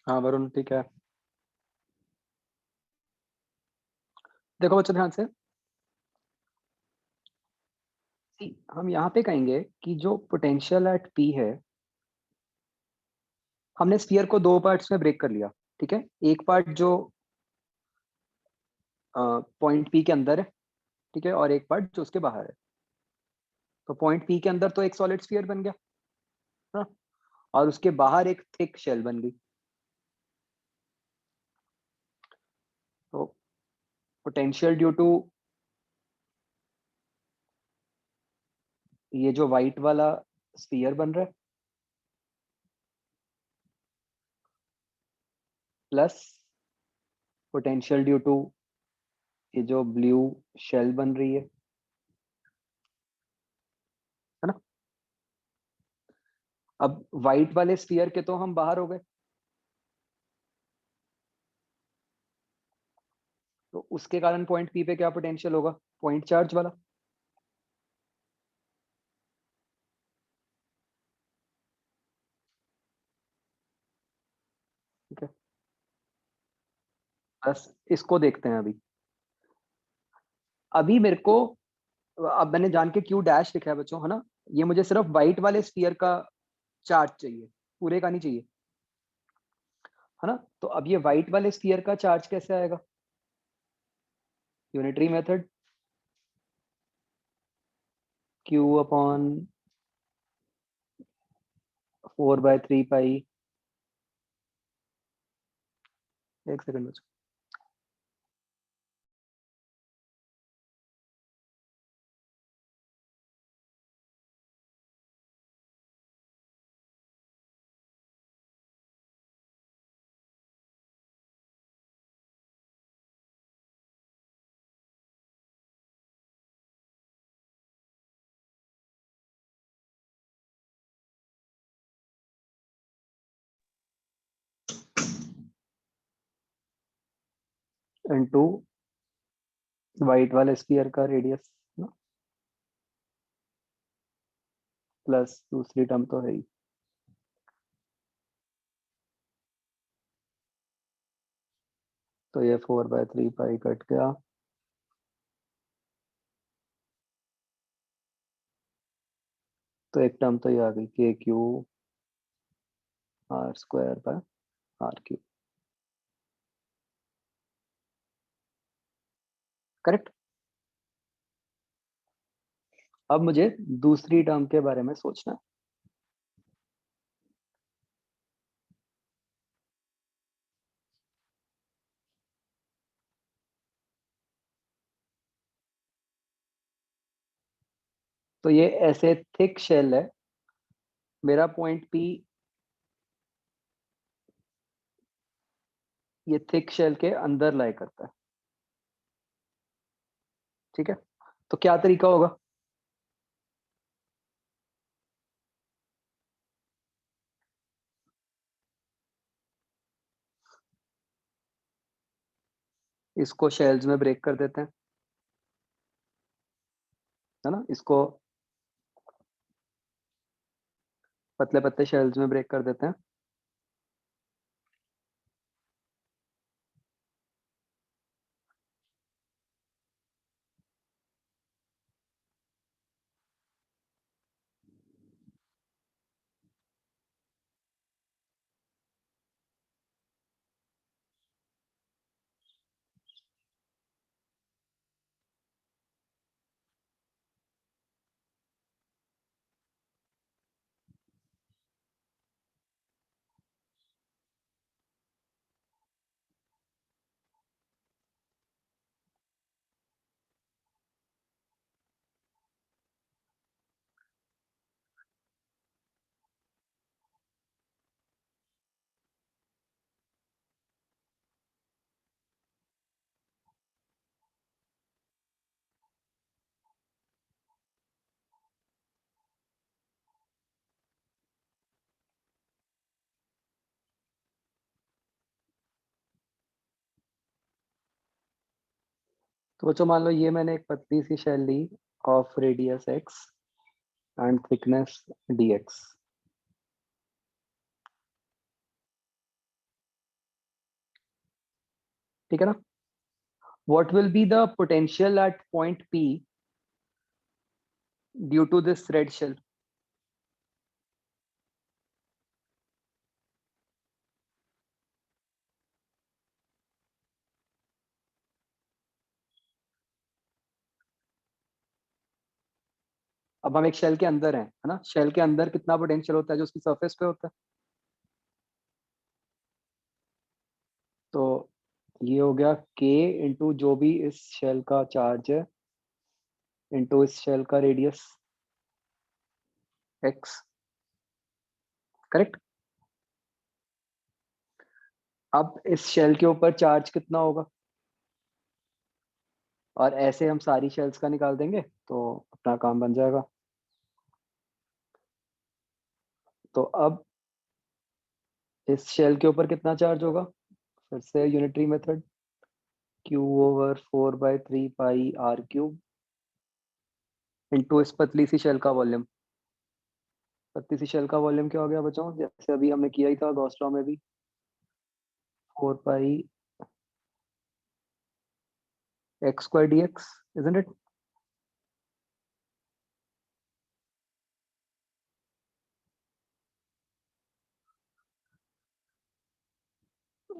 हाँ वरुण ठीक है। देखो बच्चों ध्यान से, हम यहाँ पे कहेंगे कि जो पोटेंशियल एट पी है, हमने स्फीयर को दो पार्ट्स में ब्रेक कर लिया, ठीक है। एक पार्ट जो पॉइंट पी के अंदर है, ठीक है, और एक पार्ट जो उसके बाहर है। तो पॉइंट पी के अंदर तो एक सॉलिड स्फीयर बन गया, है ना, और उसके बाहर एक थिक शेल बन गई। तो पोटेंशियल ड्यू टू ये जो वाइट वाला स्फीयर बन रहा है, प्लस पोटेंशियल ड्यू टू ये जो ब्लू शेल बन रही है ना। अब वाइट वाले स्फीयर के तो हम बाहर हो गए, तो उसके कारण पॉइंट पी पे क्या पोटेंशियल होगा, पॉइंट चार्ज वाला। ठीक है, बस इसको देखते हैं अभी। अभी मेरे को, अब मैंने जान के क्यू डैश लिखा है बच्चों, है ना। ये मुझे सिर्फ वाइट वाले स्फीयर का चार्ज चाहिए, पूरे का नहीं चाहिए, है ना। तो अब ये वाइट वाले स्फीयर का चार्ज कैसे आएगा, यूनिटरी मेथड, क्यू अपॉन 4/3 पाई। एक सेकंड बच्चों, इनटू वाइट वाले स्फीयर का रेडियस ना, प्लस दूसरी टर्म तो है ही। तो ये 4/3 पाई कट गया, तो एक टर्म तो ये आ गई, के Q r² bye r³। Correct. अब मुझे दूसरी टर्म के बारे में सोचना है। तो ये ऐसे थिक शेल है, मेरा पॉइंट पी ये थिक शेल के अंदर लाई करता है, ठीक है। तो क्या तरीका होगा, इसको शेल्स में ब्रेक कर देते हैं, है ना, इसको पतले पतले शेल्स में ब्रेक कर देते हैं। तो बच्चों मान लो ये मैंने एक पतली सी शेल ली of radius x and thickness dx। ठीक है ना? What will be the potential at point P due to this red shell? अब हम एक शेल के अंदर हैं, है ना? शेल के अंदर कितना पोटेंशियल होता है जो उसकी सरफेस पे होता है? तो ये हो गया k इंटू जो भी इस शेल का चार्ज है इंटू इस शेल का रेडियस x, करेक्ट? अब इस शेल के ऊपर चार्ज कितना होगा, और ऐसे हम सारी शेल्स का निकाल देंगे तो अपना काम बन जाएगा। तो अब इस शेल के ऊपर कितना चार्ज होगा, फिर से यूनिटरी मेथड, q/4/3 पाई r³ इंटू इस पतली सी शेल का वॉल्यूम। पतली सी शेल का वॉल्यूम क्या हो गया बच्चों, जैसे अभी हमने किया ही था गॉस लॉ में भी, 4 पाई x² dx, isn't it?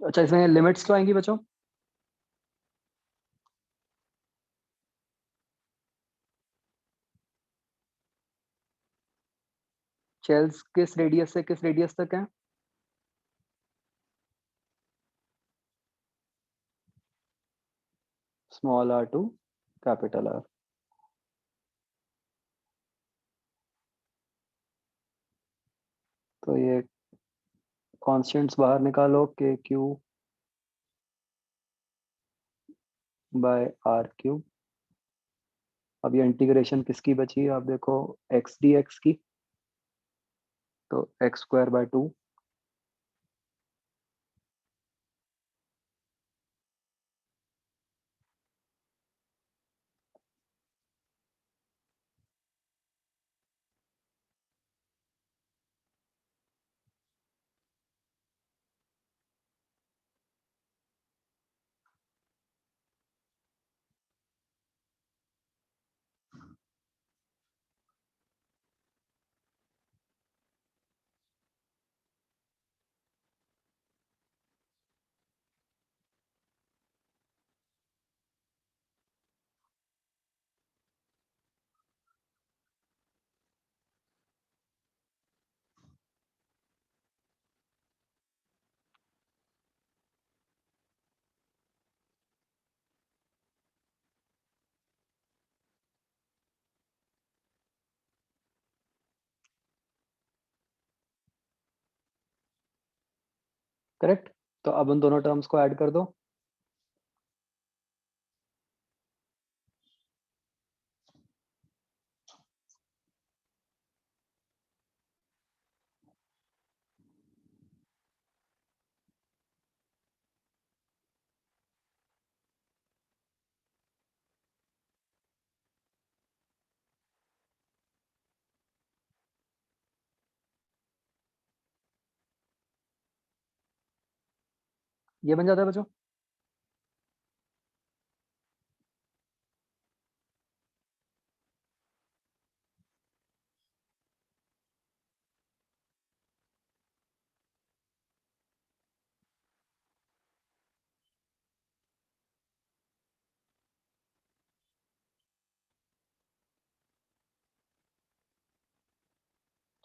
अच्छा, इसमें लिमिट्स तो आएंगी बच्चों? शेल्स किस रेडियस से किस रेडियस तक है? Small r to capital R। तो ये कॉन्स्टेंट्स बाहर निकालो, KQ/r³। अब ये इंटीग्रेशन किसकी बची, आप देखो x dx की, तो x²/2। करेक्ट? तो अब उन दोनों टर्म्स को ऐड कर दो। ये बन जाता है बच्चों।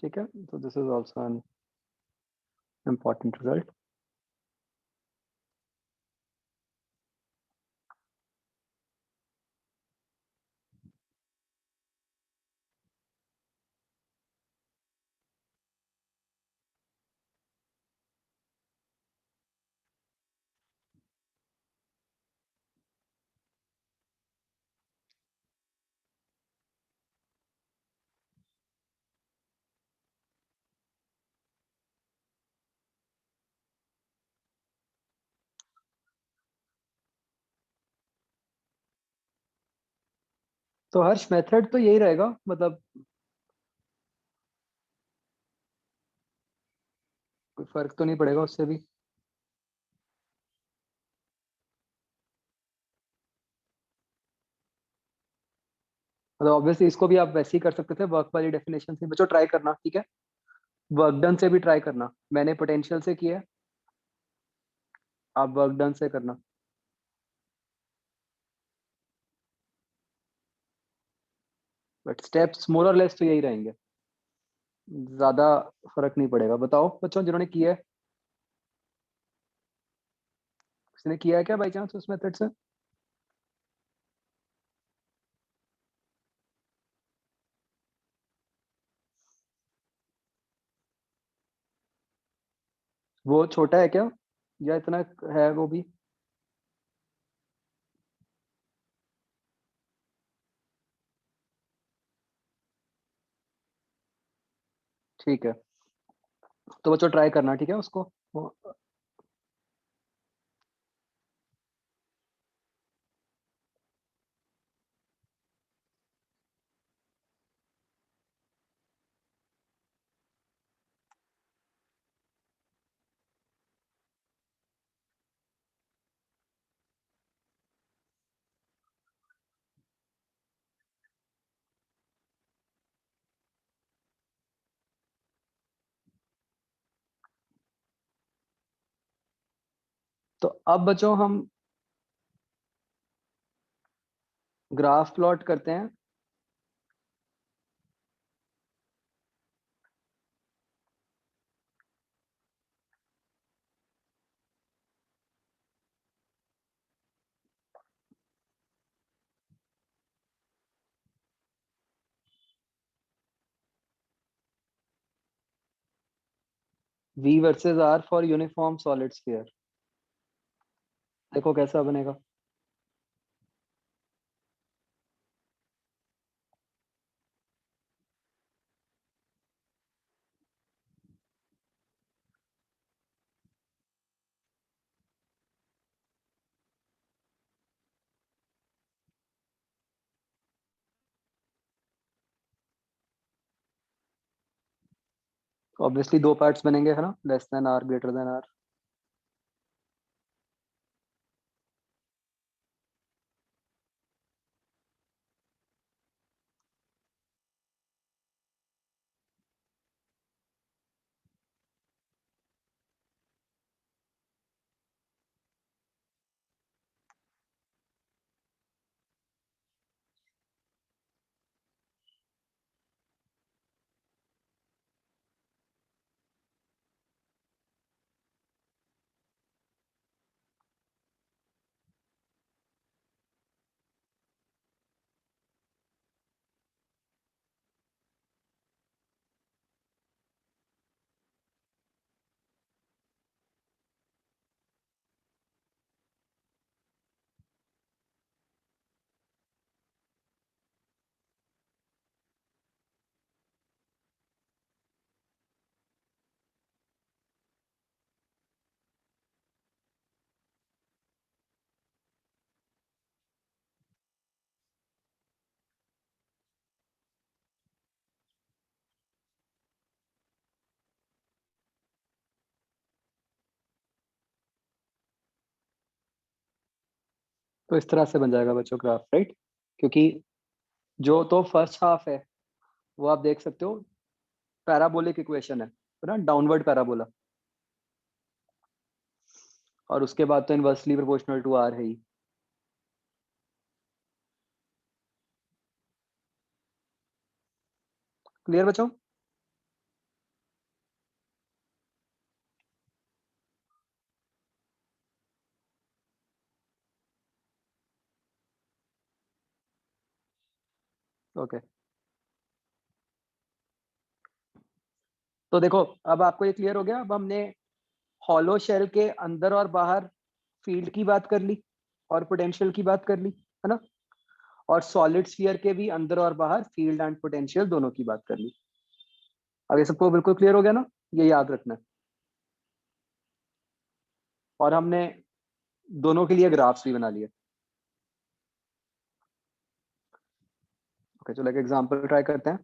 ठीक है, तो this is also an important result. तो हर्ष मेथड तो यही रहेगा, मतलब कोई फर्क तो नहीं पड़ेगा उससे भी? मतलब ऑब्वियसली इसको भी आप वैसे ही कर सकते थे वर्क वाली डेफिनेशन से। बच्चों ट्राई करना, ठीक है, वर्क डन से भी ट्राई करना। मैंने पोटेंशियल से किया है, आप वर्क डन से करना। बट स्टेप्स मोर और लेस तो यही रहेंगे, ज्यादा फर्क नहीं पड़ेगा। बताओ बच्चों जिन्होंने किया है, किसी ने किया है क्या बाई चांस उस मेथड से? वो छोटा है क्या, या इतना है वो भी? ठीक है, तो बच्चों ट्राई करना, ठीक है उसको। तो अब बच्चों हम ग्राफ प्लॉट करते हैं। V versus R for uniform solid sphere. देखो कैसा बनेगा। ऑब्वियसली दो पार्ट्स बनेंगे, है ना, less than r greater than r. तो इस तरह से बन जाएगा बच्चों ग्राफ, राइट? क्योंकि जो तो फर्स्ट हाफ है वो आप देख सकते हो पैराबोलिक इक्वेशन है ना, डाउनवर्ड पैराबोला। और उसके बाद तो इनवर्सली प्रोपोर्शनल टू आर है ही। क्लियर बच्चों? ओके, तो देखो अब आपको ये क्लियर हो गया। अब हमने हॉलो शेल के अंदर और बाहर फील्ड की बात कर ली और पोटेंशियल की बात कर ली, है ना। और सॉलिड स्फीयर के भी अंदर और बाहर फील्ड एंड पोटेंशियल दोनों की बात कर ली। अब ये सबको बिल्कुल क्लियर हो गया ना, ये याद रखना है। और हमने दोनों के लिए ग्राफ्स भी बना लिए। ओके, चलो एक एग्जांपल ट्राई करते हैं।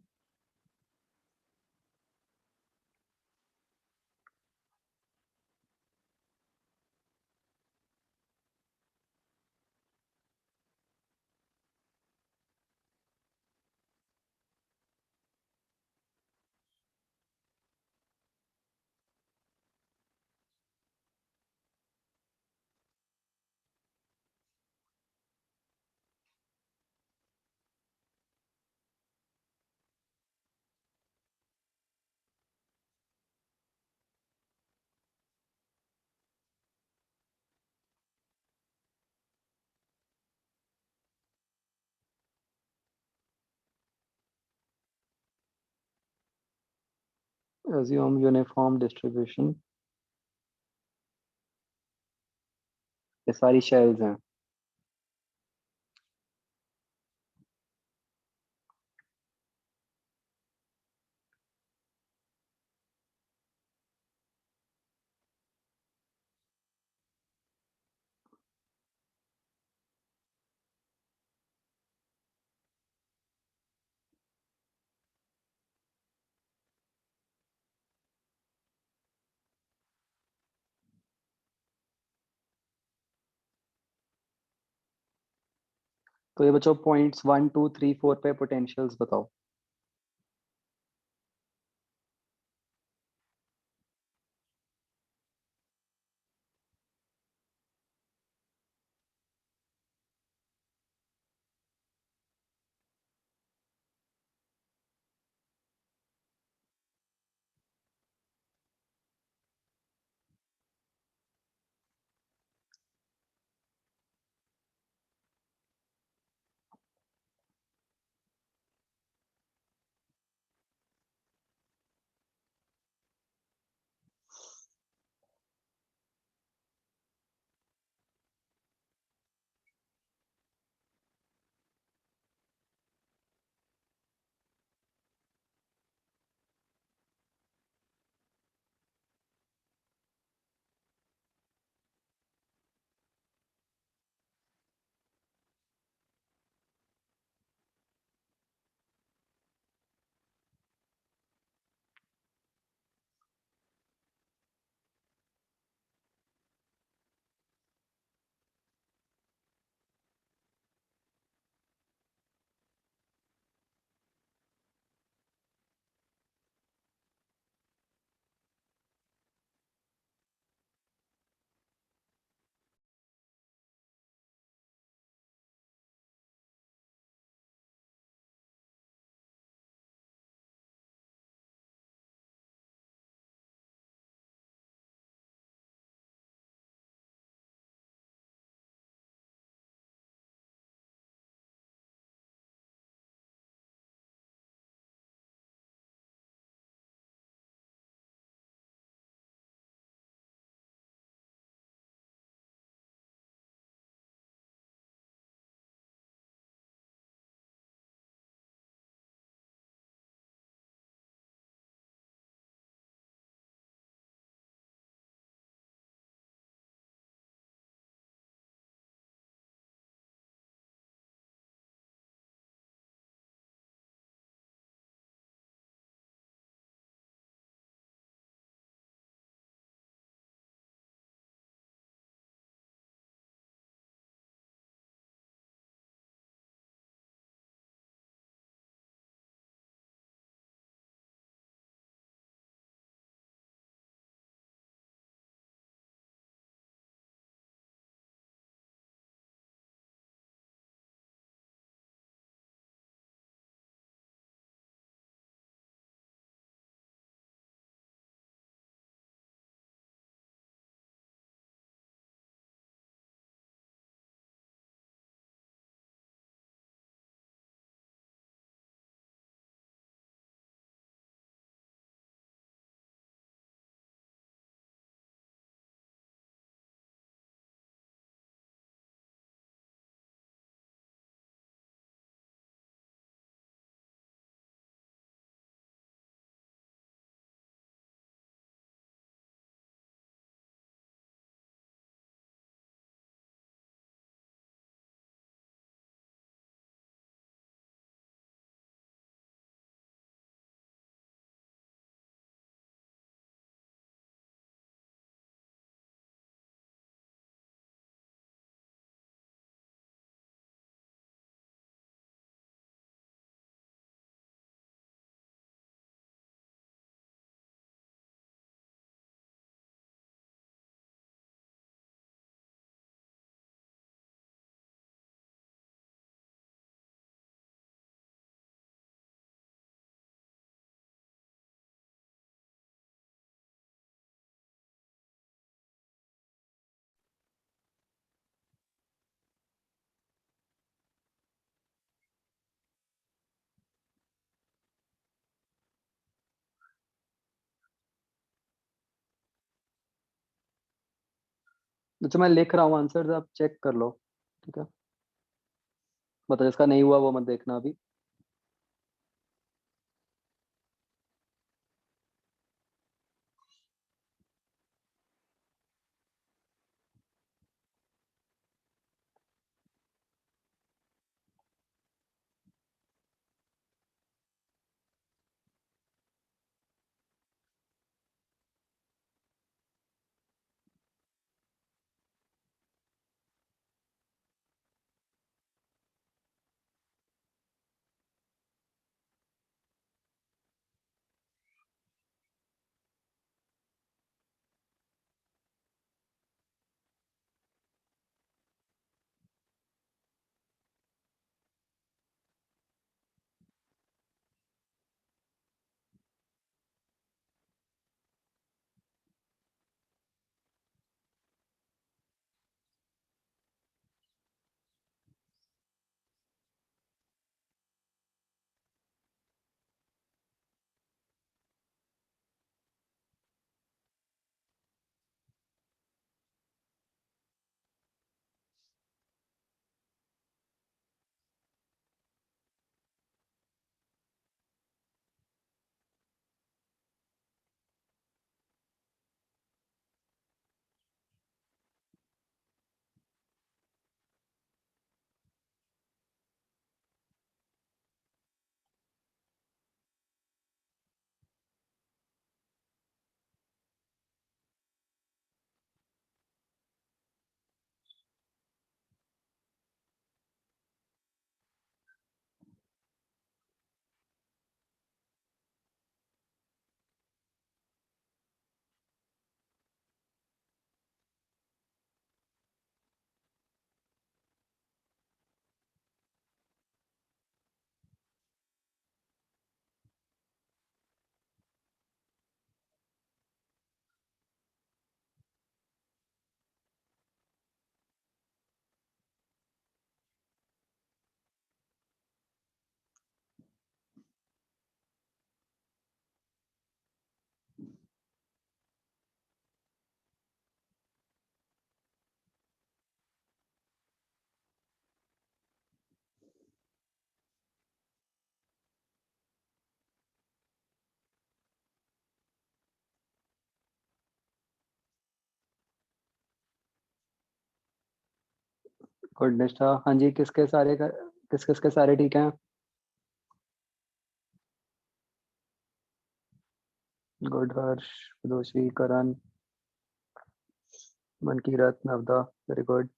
assume uniform distribution. ये सारी shells हैं. तो ये बच्चों पॉइंट्स 1 2 3 4 पे पोटेंशियल्स बताओ. जो मैं लिख रहा हूँ आंसर आप चेक कर लो, ठीक है। मतलब जिसका नहीं हुआ वो मत देखना अभी। गुड निष्ठा, हाँ जी, किस किस के सारे ठीक हैं? गुड हर्ष, दोषी, करण, मनकीरत, नवदा, वेरी गुड।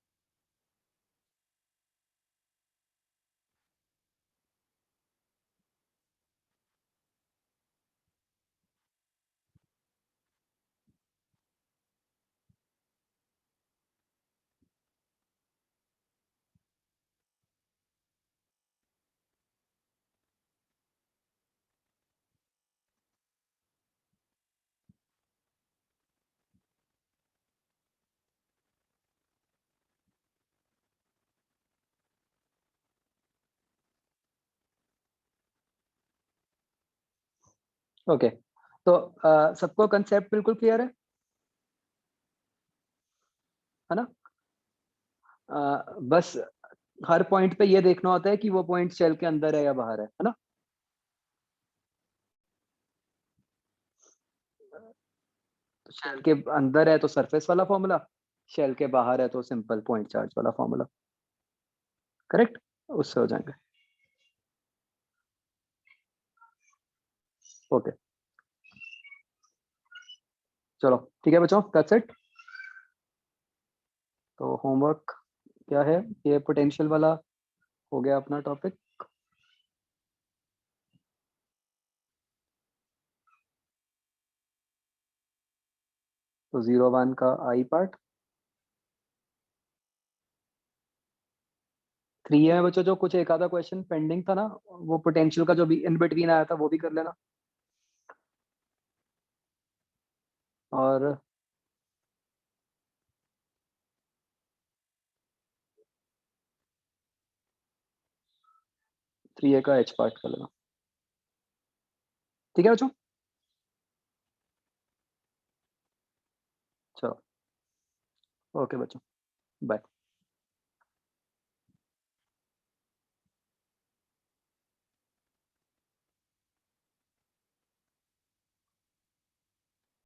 ओके, तो सबको कंसेप्ट बिल्कुल क्लियर है ना? बस हर पॉइंट पे ये देखना होता है कि वो पॉइंट शेल के अंदर है या बाहर है ना? तो शेल के अंदर है तो सरफेस वाला फॉर्मूला, शेल के बाहर है तो सिंपल पॉइंट चार्ज वाला फॉर्मूला। करेक्ट, उससे हो जाएंगे। ओके, चलो ठीक है बच्चों, दैट्स इट। तो होमवर्क क्या है? ये पोटेंशियल वाला हो गया अपना टॉपिक। तो 01 का आई पार्ट 3 है बच्चों, जो कुछ एक आधा क्वेश्चन पेंडिंग था ना, वो पोटेंशियल का जो भी इन बिटवीन आया था वो भी कर लेना। और 3A का एच पार्ट कर लेना, ठीक है बच्चों? चलो, ओके बच्चों, बाय।